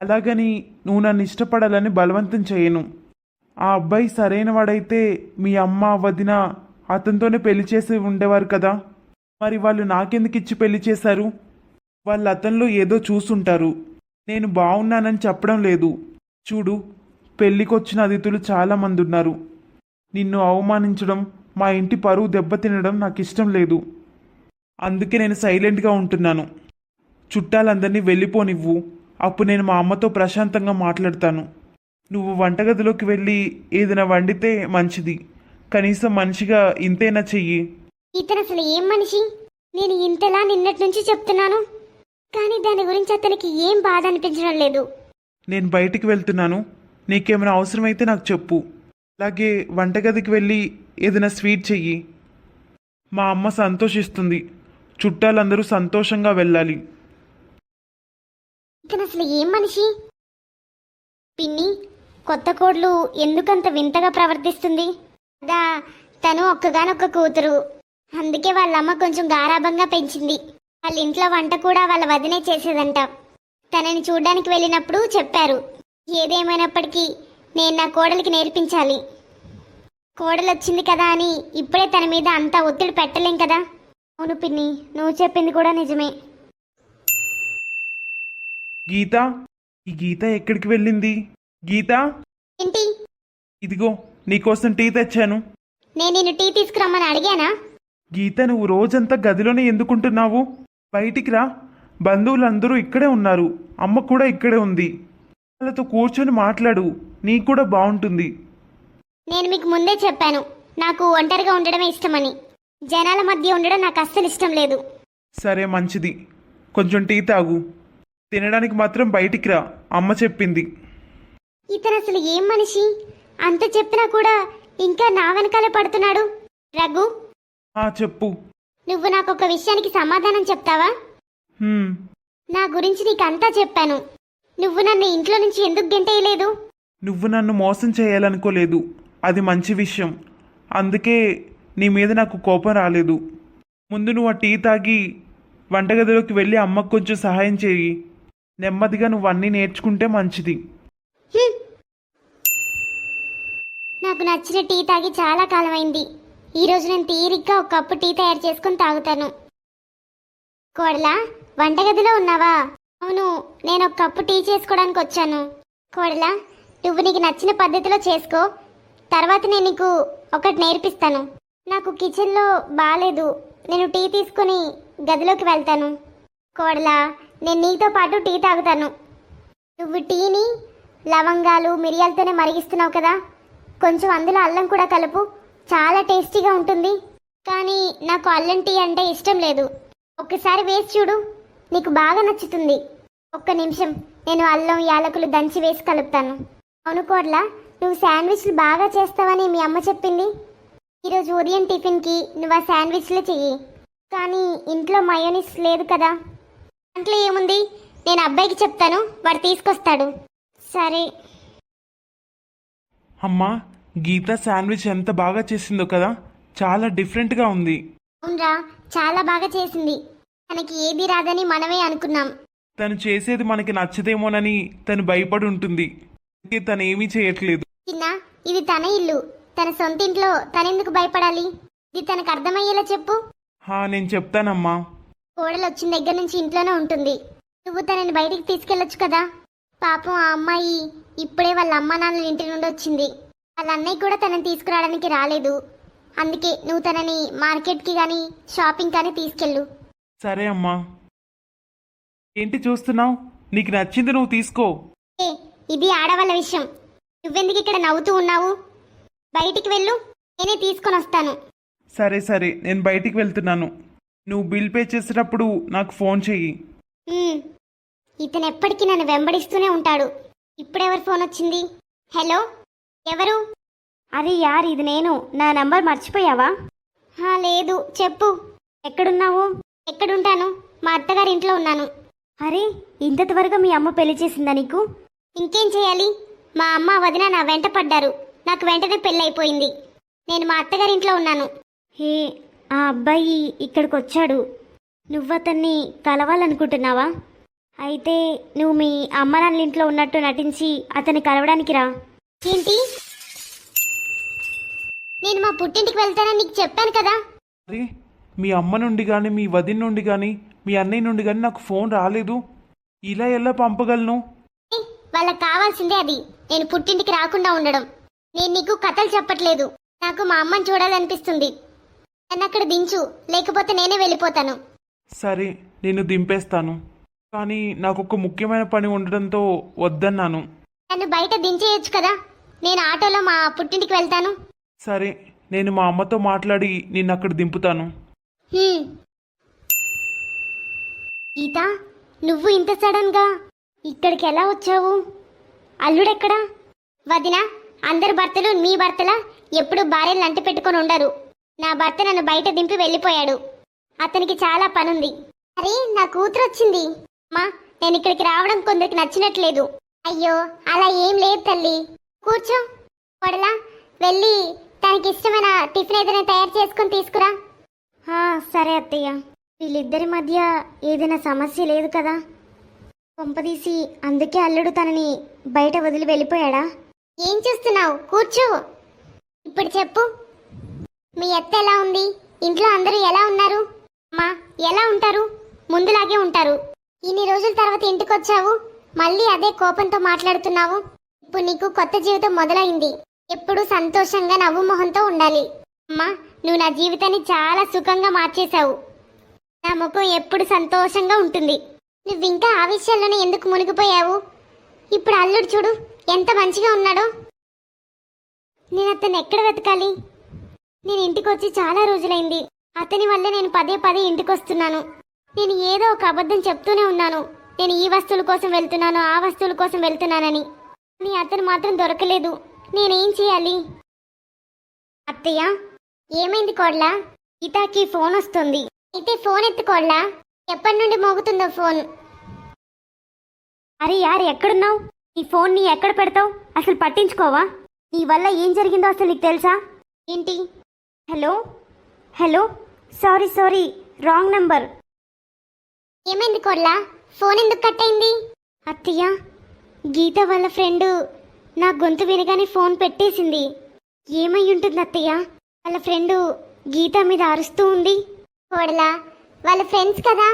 అలాగని నువ్వు నన్ను ఇష్టపడాలని బలవంతం చేయను. ఆ అబ్బాయి సరైన వాడైతే మీ అమ్మ వదిన అతనితోనే పెళ్లి చేసి ఉండేవారు కదా. మరి వాళ్ళు నాకెందుకు ఇచ్చి పెళ్లి చేశారు? వాళ్ళు అతనిలో ఏదో చూసుంటారు. నేను బాగున్నానని చెప్పడం లేదు. చూడు, పెళ్ళికొచ్చిన అతిథులు చాలామంది ఉన్నారు. నిన్ను అవమానించడం, మా ఇంటి పరువు దెబ్బతినడం నాకు ఇష్టం లేదు. అందుకే నేను సైలెంట్గా ఉంటున్నాను. చుట్టాలందరినీ వెళ్ళిపోనివ్వు. అప్పుడు నేను మా అమ్మతో ప్రశాంతంగా మాట్లాడతాను. నువ్వు వంటగదిలోకి వెళ్ళి ఏదైనా వండితే మంచిది. కనీసం మనిషిగా ఇంతైనా చెయ్యి. ఇతను అసలు ఏం మనిషి? నేను ఇంతలా నిన్నటి నుంచి చెప్తున్నాను, కానీ దాని గురించి అతనికి ఏం బాధ అనిపించడం లేదు. నేను బయటికి వెళ్తున్నాను. నీకేమైనా అవసరమైతే నాకు చెప్పు. అలాగే వంటగదికి వెళ్ళి ఏదైనా స్వీట్ చెయ్యి. మా అమ్మ సంతోషిస్తుంది. చుట్టాలందరూ సంతోషంగా వెళ్ళాలి. ఇతను అసలు ఏం మనిషి? పిన్ని, కొత్త కోడలు ఎందుకంత వింతగా ప్రవర్తిస్తుంది? అదా, తను ఒక్కగానొక్క కూతురు. అందుకే వాళ్ళ అమ్మ కొంచెం గారాబంగా పెంచింది. వాళ్ళ ఇంట్లో వంట కూడా వాళ్ళ వదినే చేసేదంట. తనని చూడ్డానికి వెళ్ళినప్పుడు చెప్పారు. ఏదేమైనప్పటికీ నేను నా కోడలికి నేర్పించాలి. కోడలు వచ్చింది కదా అని ఇప్పుడే తన మీద అంత ఒత్తిడి పెట్టలేం కదా. అవును పిన్ని, నువ్వు చెప్పింది కూడా నిజమే. గీత, ఈ గీత ఎక్కడికి వెళ్ళింది? గీత, ఏంటి? ఇదిగో నీకోసం టీ తెచ్చాను. నేను నిన్ను టీ తీసుకురమ్మని అడిగానా? గీత, నువ్వు రోజంతా గదిలోనే ఎందుకుంటున్నావు? బయటికి రా. బంధువులందరూ ఇక్కడే ఉన్నారు. అమ్మ కూడా ఇక్కడే ఉంది. వాళ్ళతో కూర్చొని మాట్లాడు. నీకు కూడా బాగుంటుంది. నేను మీకు ముందే చెప్పాను, నాకు ఒంటరిగా ఉండడమే ఇష్టమని. జనాల మధ్య ఉండడం నాకు అస్సలు ఇష్టం లేదు. సరే, మంచిది. కొంచెం టీ తాగు. తినడానికి మాత్రం బయటికి రా, అమ్మ చెప్పింది. ఇతను అసలు ఏం మనిషి? అంత చెప్పినా కూడా ఇంకా నా వెనకాలే పడుతున్నాడు. రఘు, చెప్పు. నువ్వు నాకు ఒక విషయానికి సమాధానం చెప్తావా? నా గురించి నీకు అంతా చెప్పాను. నువ్వు నన్ను ఇంట్లో నుంచి ఎందుకు గెంటేయలేదు? నువ్వు నన్ను మోసం చేయాలనుకోలేదు, అది మంచి విషయం. అందుకే నీ మీద నాకు కోపం రాలేదు. ముందు నువ్వు ఆ టీ తాగి వంటగదిలోకి వెళ్ళి అమ్మకు కొంచెం సహాయం చేయి. నెమ్మదిగా నువ్వు అన్నీ నేర్చుకుంటే మంచిది. హ్మ్. నాకు నచ్చిన టీ తాగి చాలా కాలం అయింది. ఈరోజు నేను తీరిగ్గా ఒక కప్పు టీ తయారు చేసుకొని తాగుతాను. కోడలా, వంటగదిలో ఉన్నావా? అవును, నేను ఒక కప్పు టీ చేసుకోవడానికి వచ్చాను. కోడలా, నువ్వు నీకు నచ్చిన పద్ధతిలో చేసుకో. తర్వాత నేను నీకు ఒకటి నేర్పిస్తాను. నాకు కిచెన్లో బాగాలేదు, నేను టీ తీసుకొని గదిలోకి వెళ్తాను. కోడలా, నేను నీతో పాటు టీ తాగుతాను. నువ్వు టీని లవంగాలు మిరియాలతోనే మరిగిస్తున్నావు కదా, కొంచెం అందులో అల్లం కూడా కలుపు, చాలా టేస్టీగా ఉంటుంది. కానీ నాకు అల్లం టీ అంటే ఇష్టం లేదు. ఒక్కసారి వేసి చూడు, నీకు బాగా నచ్చుతుంది. ఒక్క నిమిషం, నేను అల్లం యాలకులు దంచి వేసి కలుపుతాను. అవును కోడలా, నువ్వు శాండ్విచ్లు బాగా చేస్తావని మీ అమ్మ చెప్పింది. ఈరోజు ఉదయం టిఫిన్కి నువ్వు ఆ శాండ్విచ్లు చెయ్యి. కానీ ఇంట్లో మయోనీస్ లేదు కదా. దాంట్లో ఏముంది, నేను అబ్బాయికి చెప్తాను, వాడు తీసుకొస్తాడు. సరే. అమ్మా, గీత శాండ్విచ్ ఎంత బాగా చేసిందో కదా, చాలా డిఫరెంట్గా ఉంది. అవునరా, చాలా బాగా చేసింది. తనకి ఏది రాదని మనమే అనుకున్నాం. తను చేసేది మనకి నచ్చదేమోనని తను భయపడి ఉంటుంది. అందుకే తను ఏమీ చేయట్లేదు. చిన్న, ఇది తన ఇల్లు, తన సొంత ఇంట్లో తనెందుకు భయపడాలి? ఇది తనకు అర్థమయ్యేలా చెప్పు. నేను చెప్తానమ్మా. కోడలు వచ్చిన దగ్గర నుంచి ఇంట్లోనే ఉంటుంది. నువ్వు తనని బయటికి తీసుకెళ్ళొచ్చు కదా. పాపం ఆ అమ్మాయి ఇప్పుడే వాళ్ళ అమ్మా నాన్నల ఇంటి నుండి వచ్చింది. వాళ్ళ అన్నయ్య కూడా తనని తీసుకురావడానికి రాలేదు. అందుకే నువ్వు తనని మార్కెట్కి కానీ షాపింగ్ కానీ తీసుకెళ్ళు. సరే అమ్మా. ఏంటి చూస్తున్నావు? నీకు నచ్చింది నువ్వు తీసుకో. ఏ, ఇది ఆడవాళ్ళ విషయం. నువ్వెందుకు ఇక్కడ నవ్వుతూ ఉన్నావు? బయటికి వెళ్ళు, నేనే తీసుకొని వస్తాను. సరే సరే, నేను బయటికి వెళ్తున్నాను. నువ్వు బిల్ పే చేసేటప్పుడు నాకు ఫోన్ చెయ్యి. ఇతను ఎప్పటికీ నన్ను వెంబడిస్తూనే ఉంటాడు. ఇప్పుడెవరు ఫోన్ వచ్చింది? హలో, ఎవరు? అరే యార్, ఇది నేను. నా నంబర్ మర్చిపోయావా? లేదు, చెప్పు. ఎక్కడున్నావు? ఎక్కడుంటాను? మా అత్తగారి ఇంట్లో ఉన్నాను. అరే, ఇంత త్వరగా మీ అమ్మ పెళ్లి చేసిందా నీకు? ఇంకేం చేయాలి, మా అమ్మ వదిన నా వెంట పడ్డారు. నాకు వెంటనే పెళ్ళి అయిపోయింది. నేను మా అత్తగారి ఇంట్లో ఉన్నాను. హే, ఆ అబ్బాయి ఇక్కడికి వచ్చాడు. నువ్వు అతన్ని కలవాలనుకుంటున్నావా? అయితే నువ్వు మీ అమ్మ నాన్నల ఇంట్లో ఉన్నట్టు నటించి అతన్ని కలవడానికి రా. ఏంటి? నేను మా పుట్టింటికి వెళ్తానని నీకు చెప్పాను కదా. అరే, మీ అమ్మ నుండి కానీ మీ వదిన నుండి కానీ మీ అన్నయ్య నుండి కానీ నాకు ఫోన్ రాలేదు. ఇలా ఎలా పంపగలను? వాళ్ళకి కావాల్సిందే అది, నేను పుట్టింటికి రాకుండా ఉండడం. నేను నీకు కథలు చెప్పట్లేదు. నాకు మా అమ్మని చూడాలనిపిస్తుంది. నన్ను అక్కడ దించు, లేకపోతే నేనే వెళ్ళిపోతాను. సరే, నేను దింపేస్తాను. కానీ నాకు ఒక ముఖ్యమైన పని ఉండడంతో వద్దన్నాను. నన్ను బయట దించేయచ్చు కదా, నేను ఆటోలో మా పుట్టింటికి వెళ్తాను. సరే, నేను మా అమ్మతో మాట్లాడి నిన్ను అక్కడ దింపుతాను. గీత, నువ్వు ఇంత సడన్ గా ఇక్కడికి ఎలా వచ్చావు? అల్లుడెక్కడా? వదిన, అందరి భర్తలు మీ భర్తలా ఎప్పుడు భార్యలు అంటి పెట్టుకొని ఉండరు. నా భర్త నన్ను బయట దింపి వెళ్ళిపోయాడు. అతనికి చాలా పనుంది. అరే, నా కూతురు వచ్చింది. మా, నేను ఇక్కడికి రావడం కొందరికి నచ్చినట్లేదు. అయ్యో, అలా ఏం లేదు తల్లి. కూర్చో. కొడలా, వెళ్ళి తనకి ఇష్టమైన టిఫిన్ ఏదైనా తయారు చేసుకొని తీసుకురా. సరే అత్తయ్య. వీళ్ళిద్దరి మధ్య ఏదైనా సమస్య లేదు కదా? కొంపదీసి అందుకే అల్లుడు తనని బయట వదిలి వెళ్ళిపోయాడా? ఏం చూస్తున్నావు? కూర్చో. ఇప్పుడు చెప్పు, మీ అత్త ఎలా ఉంది? ఇంట్లో అందరూ ఎలా ఉన్నారు? మా, ఎలా ఉంటారు? ముందులాగే ఉంటారు. ఇన్ని రోజుల తర్వాత ఇంటికి వచ్చావు, మళ్ళీ అదే కోపంతో మాట్లాడుతున్నావు. ఇప్పుడు నీకు కొత్త జీవితం మొదలైంది. ఎప్పుడు సంతోషంగా నవ్వు మొహంతో ఉండాలి. అమ్మా, నువ్వు నా జీవితాన్ని చాలా సుఖంగా మార్చేశావు. నా ముఖం ఎప్పుడు సంతోషంగా ఉంటుంది. నువ్వు ఇంకా ఆ విషయాల్లోనే ఎందుకు మునిగిపోయావు? ఇప్పుడు అల్లుడు చూడు ఎంత మంచిగా ఉన్నాడో. నేను అతన్ని ఎక్కడ వెతకాలి? నేను ఇంటికి వచ్చి చాలా రోజులైంది. అతని వల్ల నేను పదే పదే ఇంటికి వస్తున్నాను. నేను ఏదో ఒక అబద్ధం చెప్తూనే ఉన్నాను. నేను ఈ వస్తువుల కోసం వెళ్తున్నాను, ఆ వస్తువుల కోసం వెళ్తున్నానని. కానీ అతను మాత్రం దొరకలేదు. నేనేం చేయాలి? అత్తయ్య, ఏమైంది కోడ్లా? గీతాకి ఫోన్ వస్తుంది. అయితే ఫోన్ ఎత్తుకోడ్లా. ఎప్పటి నుండి మోగుతుందో ఫోన్? అరే యార్, ఎక్కడున్నావు? నీ ఫోన్ నీ ఎక్కడ పెడతావు? అసలు పట్టించుకోవా? నీ వల్ల ఏం జరిగిందో అసలు నీకు తెలుసా? ఏంటి? Hello hello, sorry wrong number. ఏమైంది కోడ్లా? ఫోన్ ఎందుకు కట్ అయింది? అత్తయ్య, గీత వాళ్ళ ఫ్రెండ్ నా గొంతు వినగానే ఫోన్ పెట్టేసింది. ఏమై ఉంటుంది అత్తయ్య? వాళ్ళ ఫ్రెండ్ గీత మీద అరుస్తూ ఉంది. కోడలా, వాళ్ళ ఫ్రెండ్స్ కదా,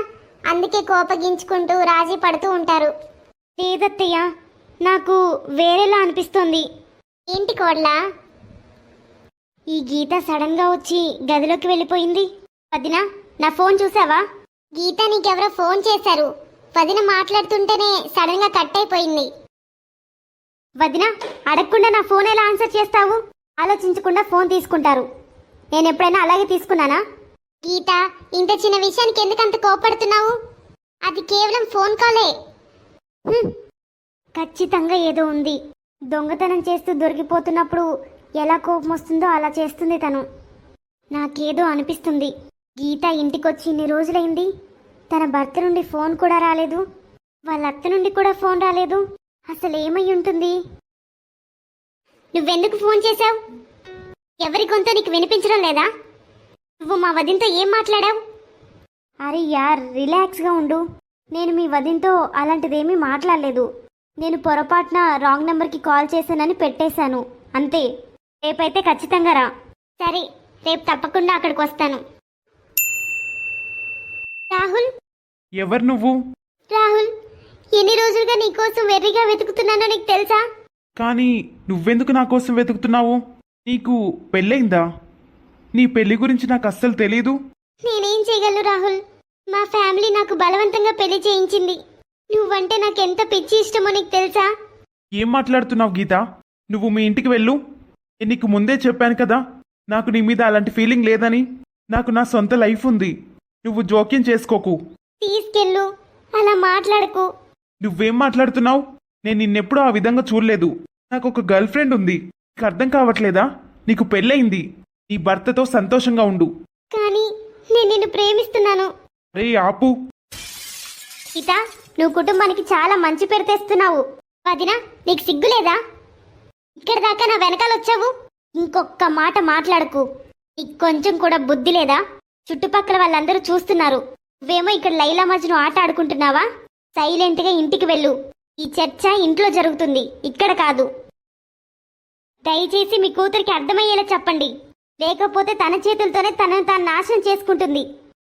అందుకే కోపగించుకుంటూ రాజీ పడుతూ ఉంటారు. లేదత్తయ్య, నాకు వేరేలా అనిపిస్తోంది. ఏంటి కోడలా? ఈ గీత సడన్ గా వచ్చి గదిలోకి వెళ్ళిపోయింది. వదినా, నా ఫోన్ చూసావా? గీత నీకెవరో ఫోన్ చేశారు. వదిన మాట్లాడుతుంటేనే సడన్ గా కట్ అయిపోయింది. వదినా, అడగకుండా నా ఫోన్ ఎలా ఆన్సర్ చేస్తావు? ఆలోచించకుండా ఫోన్ తీసుకుంటారు. నేను ఎప్పుడైనా అలాగే తీసుకున్నానా? గీత, ఇంత చిన్న విషయానికి ఎందుకంత కోపడుతున్నావు? అది కేవలం ఫోన్ కాలే. ఖచ్చితంగా ఏదో ఉంది. దొంగతనం చేస్తూ దొరికిపోతున్నప్పుడు ఎలా కోపం వస్తుందో అలా చేస్తుంది తను. నాకేదో అనిపిస్తుంది. గీత ఇంటికొచ్చి ఇన్ని రోజులైంది, తన భర్త నుండి ఫోన్ కూడా రాలేదు, వాళ్ళ అత్త నుండి కూడా ఫోన్ రాలేదు. అసలు ఏమై ఉంటుంది? నువ్వెందుకు ఫోన్ చేశావు? ఎవరి గొంతు నీకు వినిపించడం లేదా? నువ్వు మా వదినతో ఏం మాట్లాడావు? అరే యార్, రిలాక్స్గా ఉండు. నేను మీ వదినతో అలాంటిదేమీ మాట్లాడలేదు. నేను పొరపాటున రాంగ్ నెంబర్కి కాల్ చేశానని పెట్టేశాను అంతే. రేపైతే ఖచ్చితంగా రా. సరే, రేపు తప్పకుండా అక్కడికి వస్తాను. రాహుల్. ఎవరు నువ్వు? రాహుల్, ఎన్ని రోజులుగా నీకోసం వెర్రిగా వెతుకుతున్నానో నీకు తెలుసా? కానీ నువ్వెందుకు నా కోసం వెతుకుతున్నావు? నీకు పెళ్ళయిందా? నీ పెళ్లి గురించి నాకు అస్సలు తెలీదు. నేనేం చేయగలను రాహుల్? మా ఫ్యామిలీ నాకు బలవంతంగా పెళ్లి చేయించింది. నువ్వంటే నాకెంత పిచ్చి ఇష్టమో నీకు తెలుసా? ఏం మాట్లాడుతున్నావు గీత? నువ్వు మీ ఇంటికి వెళ్ళు. నేను నీకు ముందే చెప్పాను కదా, నాకు నీ మీద అలాంటి ఫీలింగ్ లేదని. నాకు నా సొంత లైఫ్ ఉంది. నువ్వు జోక్యం చేసుకోకు. తీసుకెళ్ళు, అలా మాట్లాడకు. నువ్వేం మాట్లాడుతున్నావు? నేను నిన్నెప్పుడూ ఆ విధంగా చూడలేదు. నాకు ఒక గర్ల్ ఫ్రెండ్ ఉంది. నీకు అర్థం కావట్లేదా? నీకు పెళ్ళయింది. నీ భర్తతో సంతోషంగా ఉండు. కానీ నేను నిన్ను ప్రేమిస్తున్నాను. రే ఆపు. గీత, నువ్వు కుటుంబానికి చాలా మంచి పేరు తెస్తున్నావు. వదినా, నీకు సిగ్గులేదా? ఇక్కడ దాకా నా వెనకాల వచ్చావు. ఇంకొక్క మాట మాట్లాడకు. నీకు కొంచెం కూడా బుద్ధి లేదా? చుట్టుపక్కల వాళ్ళందరూ చూస్తున్నారు. నువ్వేమో ఇక్కడ లైలా మజ్ను ఆట ఆడుకుంటున్నావా? సైలెంట్గా ఇంటికి వెళ్ళు. ఈ చర్చ ఇంట్లో జరుగుతుంది, ఇక్కడ కాదు. దయచేసి మీ కూతురికి అర్థమయ్యేలా చెప్పండి, లేకపోతే తన చేతులతోనే తనను తాను నాశనం చేసుకుంటుంది.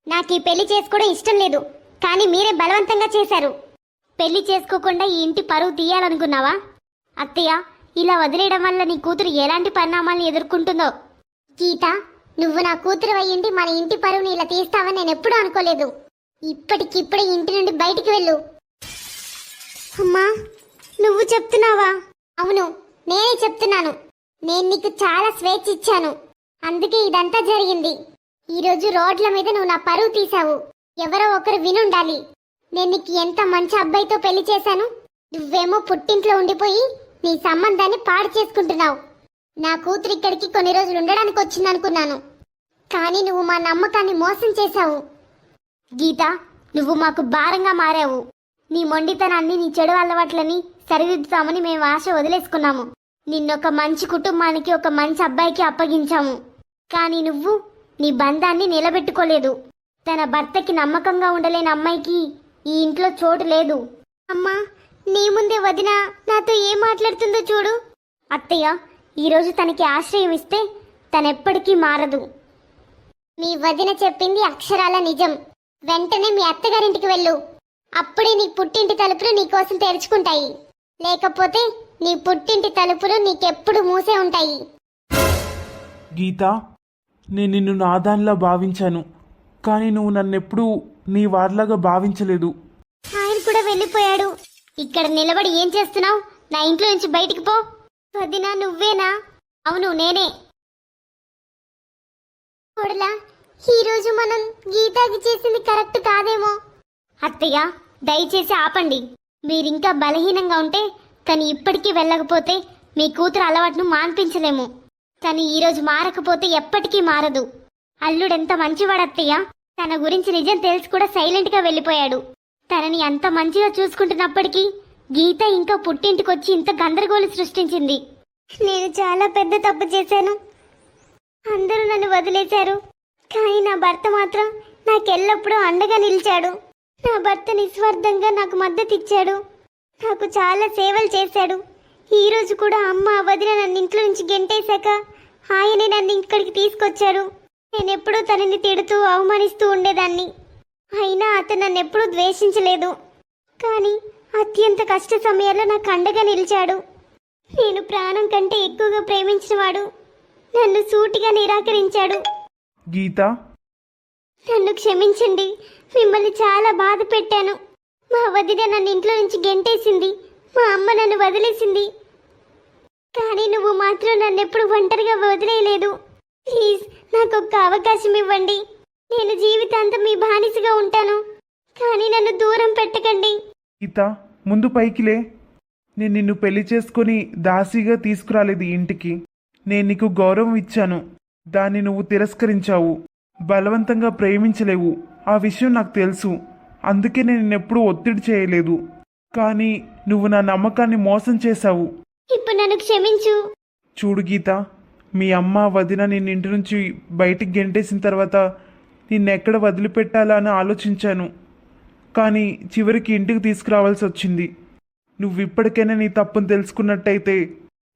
నాకు ఈ పెళ్లి చేసుకోవడం ఇష్టం లేదు, కానీ మీరే బలవంతంగా చేశారు. పెళ్లి చేసుకోకుండా ఈ ఇంటి పరువు తీయాలనుకున్నావా? అత్తయ్య, ఇలా వదిలేయడం వల్ల నీ కూతురు ఎలాంటి పరిణామాలను ఎదుర్కొంటుందో. గీత, నువ్వు నా కూతురు అయ్యింది మన ఇంటి పరువుని ఇలా తీస్తావని నేను ఎప్పుడూ అనుకోలేదు. ఇప్పటికిప్పుడే ఇంటి నుండి బయటికి వెళ్ళు. అమ్మా, నువ్వు చెప్తున్నావా? అవును, నేనే చెప్తున్నాను. నేను నీకు చాలా స్వేచ్ఛ ఇచ్చాను, అందుకే ఇదంతా జరిగింది. ఈరోజు రోడ్ల మీద నువ్వు నా పరువు తీశావు. ఎవరో ఒకరు వినుండాలి. నేను నీకు ఎంత మంచి అబ్బాయితో పెళ్లి చేశాను. నువ్వేమో పుట్టింట్లో ఉండిపోయి నీ సంబంధాన్ని పాడు చేసుకుంటున్నావు. నా కూతురు ఇక్కడికి కొన్ని రోజులు ఉండడానికి వచ్చిందనుకున్నాను, కానీ నువ్వు మా నమ్మకాన్ని మోసం చేశావు. గీత, నువ్వు మాకు భారంగా మారావు. నీ మొండితనాన్ని, నీ చెడు అలవాట్లని సరిదిద్దుతామని మేము ఆశ వదిలేసుకున్నాము. నిన్నొక మంచి కుటుంబానికి, ఒక మంచి అబ్బాయికి అప్పగించాము. కానీ నువ్వు నీ బంధాన్ని నిలబెట్టుకోలేదు. తన భర్తకి నమ్మకంగా ఉండలేని అమ్మాయికి ఈ ఇంట్లో చోటు లేదు. అమ్మా, నీ ముందే వదిన నాతో ఏం మాట్లాడుతుందో చూడు. అత్తయ్య, ఈరోజు తనకి ఆశ్రయం ఇస్తే తనెప్పటికీ మారదు. మీ వదిన చెప్పింది అక్షరాల నిజం. వెంటనే మీ అత్తగారింటికి వెళ్ళు. అప్పుడే నీ పుట్టింటి తలుపులు నీకోసం తెరుచుకుంటాయి. లేకపోతే నీ పుట్టింటి తలుపులు నీకెప్పుడు మూసే ఉంటాయి. గీత, నేను నిన్ను నాదానిలా భావించాను, కానీ నువ్వు నన్నెప్పుడూ నీ వారిలాగా భావించలేదు. ఆయన కూడా వెళ్ళిపోయాడు. ఇక్కడ నిలబడి ఏం చేస్తున్నావు? నా ఇంట్లో నుంచి బయటికి పో. వదినా, నువ్వేనా? అవును, నేనే. కొడలా, ఈరోజు మనం గీతాకి చేసింది కరెక్ట్ కాదేమో. అత్తయ్య, దయచేసి ఆపండి. మీరింకా బలహీనంగా ఉంటే తను ఇప్పటికీ వెళ్ళకపోతే మీ కూతురు అలవాటును మాన్పించలేము. తను ఈరోజు మారకపోతే ఎప్పటికీ మారదు. అల్లుడెంత మంచివాడత్తయ్య. తన గురించి నిజం తెలిసి కూడా సైలెంట్గా వెళ్ళిపోయాడు. తనని అంత మంచిగా చూసుకుంటున్నప్పటికీ గీత ఇంకా పుట్టింటికొచ్చి ఇంత గందరగోళం సృష్టించింది. నేను చాలా పెద్ద తప్పు చేశాను. అందరూ నన్ను వదిలేశారు, కానీ నా భర్త మాత్రం నాకెల్లప్పుడూ అండగా నిలిచాడు. నా భర్త నిస్వార్థంగా నాకు మద్దతు ఇచ్చాడు, నాకు చాలా సేవలు చేశాడు. ఈ రోజు కూడా అమ్మ వదిన నన్ను ఇంట్లో నుంచి గెంటేశాక ఆయనే నన్ను ఇక్కడికి తీసుకొచ్చాడు. నేనెప్పుడూ తనని తిడుతూ అవమానిస్తూ ఉండేదాన్ని, అయినా అతను నన్ను ఎప్పుడూ ద్వేషించలేదు. కానీ అత్యంత కష్ట సమయాల్లో నాకు అండగా నిలిచాడు. నేను ప్రాణం కంటే ఎక్కువగా ప్రేమించినవాడు నన్ను సూటిగా నిరాకరించాడు. గీత, నన్ను క్షమించండి, మిమ్మల్ని చాలా బాధ పెట్టాను. మా వదిన నన్ను ఇంట్లో నుంచి గెంటేసింది, మా అమ్మ నన్ను వదిలేసింది, కానీ నువ్వు మాత్రం నన్ను ఎప్పుడు ఒంటరిగా వదిలేయలేదు. ప్లీజ్ నాకు ఒక్క అవకాశం ఇవ్వండి. నేను జీవితాంతం మీ బానిసగా ఉంటాను, కానీ నన్ను దూరం పెట్టకండి. గీత, ముందు పైకిలే. నేను నిన్ను పెళ్లి చేసుకొని దాసీగా తీసుకురాలేదు ఈ ఇంటికి. నేను నీకు గౌరవం ఇచ్చాను, దాన్ని నువ్వు తిరస్కరించావు. బలవంతంగా ప్రేమించలేవు, ఆ విషయం నాకు తెలుసు. అందుకే నేను నిన్నెప్పుడూ ఒత్తిడి చేయలేదు. కానీ నువ్వు నా నమ్మకాన్ని మోసం చేశావు. ఇప్పుడు నన్ను క్షమించు. చూడు గీత, మీ అమ్మ వదిన నిన్ను ఇంటి నుంచి బయటికి గెంటేసిన తర్వాత నిన్నెక్కడ వదిలిపెట్టాలా అని ఆలోచించాను. కానీ చివరికి ఇంటికి తీసుకురావాల్సి వచ్చింది. నువ్వు ఇప్పటికైనా నీ తప్పును తెలుసుకున్నట్టయితే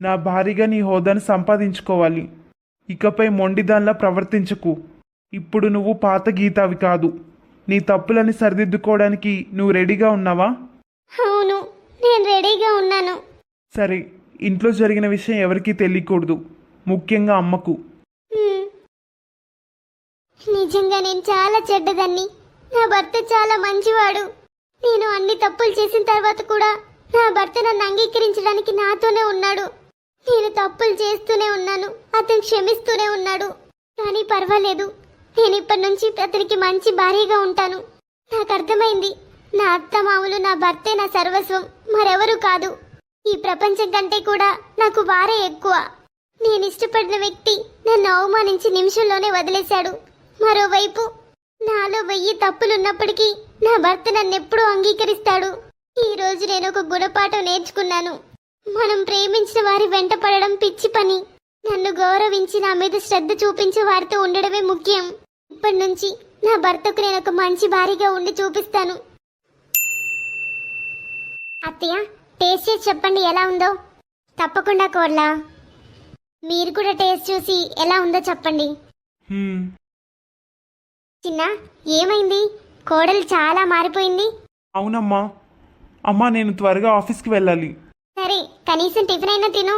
నా భారీగా నీ హోదాను సంపాదించుకోవాలి. ఇకపై మొండిదానిలా ప్రవర్తించకు. ఇప్పుడు నువ్వు పాత గీతావి కాదు. నీ తప్పులని సరిదిద్దుకోవడానికి నువ్వు రెడీగా ఉన్నావా? అవును, నేను రెడీగా ఉన్నాను. సరే, ఇంట్లో జరిగిన విషయం ఎవరికీ తెలియకూడదు, ముఖ్యంగా అమ్మకు. నిజంగా నేను చాలా చెడ్డదాన్ని. నా భర్త చాలా మంచివాడు. నేను అన్ని తప్పులు చేసిన తర్వాత కూడా నా భర్త నన్ను అంగీకరించడానికి నాతోనే ఉన్నాడు. నేను తప్పులు చేస్తూనే ఉన్నాను, అతను క్షమిస్తూనే ఉన్నాడు. కానీ పర్వాలేదు, నేను ఇప్పటి నుంచి అతనికి మంచి భార్యగా ఉంటాను. నాకు అర్థమైంది, నా అత్తమామలు నా భర్తే నా సర్వస్వం, మరెవరూ కాదు. ఈ ప్రపంచం కంటే కూడా నాకు వారే ఎక్కువ. నేను ఇష్టపడిన వ్యక్తి నన్ను అవమానించి నిమిషంలోనే వదిలేశాడు. మరోవైపు నాలో 1000 తప్పులున్నప్పటికీ నా భర్త నన్నెప్పుడూ అంగీకరిస్తాడు. ఈ రోజు నేను ఒక గుణపాఠం నేర్చుకున్నాను. మనం ప్రేమించిన వారి వెంట పడడం పిచ్చి పని. నన్ను గౌరవించి నా మీద శ్రద్ధ చూపించే వారితో ఉండడమే ముఖ్యం. ఇప్పటి నుంచి నా భర్తకు నేను ఒక మంచి భార్యగా ఉండి చూపిస్తాను. అత్తయ్య, టేస్ట్ చేసి చెప్పండి ఎలా ఉందో. తప్పకుండా కోర్లా, మీరు కూడా టేస్ట్ చూసి ఎలా ఉందో చెప్పండి. చిన్న, ఏమైంది? కోడలు చాలా మారిపోయింది. అవునమ్మా. అమ్మా, నేను త్వరగా ఆఫీస్కి వెళ్ళాలి. సరే, కనీసం టిఫిన్ అయినా తిను.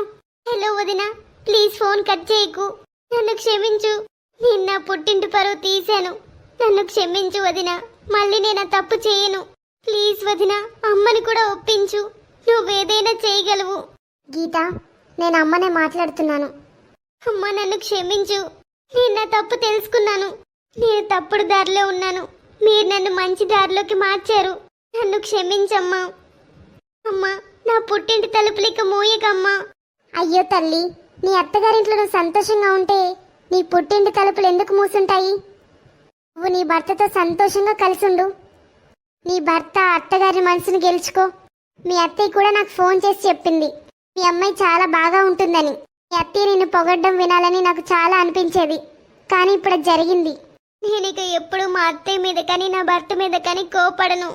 హలో వదిన, ప్లీజ్ ఫోన్ కట్ చేయకు. నన్ను క్షమించు. నేను నా పుట్టింటి పరువు తీశాను. నన్ను క్షమించు వదిన, మళ్ళీ నేను ఆ తప్పు చేయను. ప్లీజ్ వదిన, అమ్మని కూడా ఒప్పించు. నువ్వేదైనా చేయగలవు. గీత, నేను అమ్మనే మాట్లాడుతున్నాను. అమ్మ, నన్ను క్షమించు. నేను నా తప్పు తెలుసుకున్నాను. నేను తప్పుడు దారిలో ఉన్నాను. మీరు నన్ను మంచి దారిలోకి మార్చారు. నన్ను క్షమించమ్మా. అమ్మా, నా పుట్టింటి తలుపులిక మూయకమ్మా. అయ్యో తల్లి, నీ అత్తగారింట్లో నువ్వు సంతోషంగా ఉంటే నీ పుట్టింటి తలుపులు ఎందుకు మూసుంటాయి? నువ్వు నీ భర్తతో సంతోషంగా కలిసుండు. నీ భర్త అత్తగారి మనసును గెలుచుకో. మీ అత్తయ్య కూడా నాకు ఫోన్ చేసి చెప్పింది, మీ అమ్మాయి చాలా బాగా ఉంటుందని. మీ అత్తయ్య నిన్ను పొగడ్డం వినాలని నాకు చాలా అనిపించేది, కానీ ఇప్పుడు జరిగింది. నేను ఇక ఎప్పుడు మా అత్తయ్య మీద కానీ నా భర్త మీద కానీ కోపడను.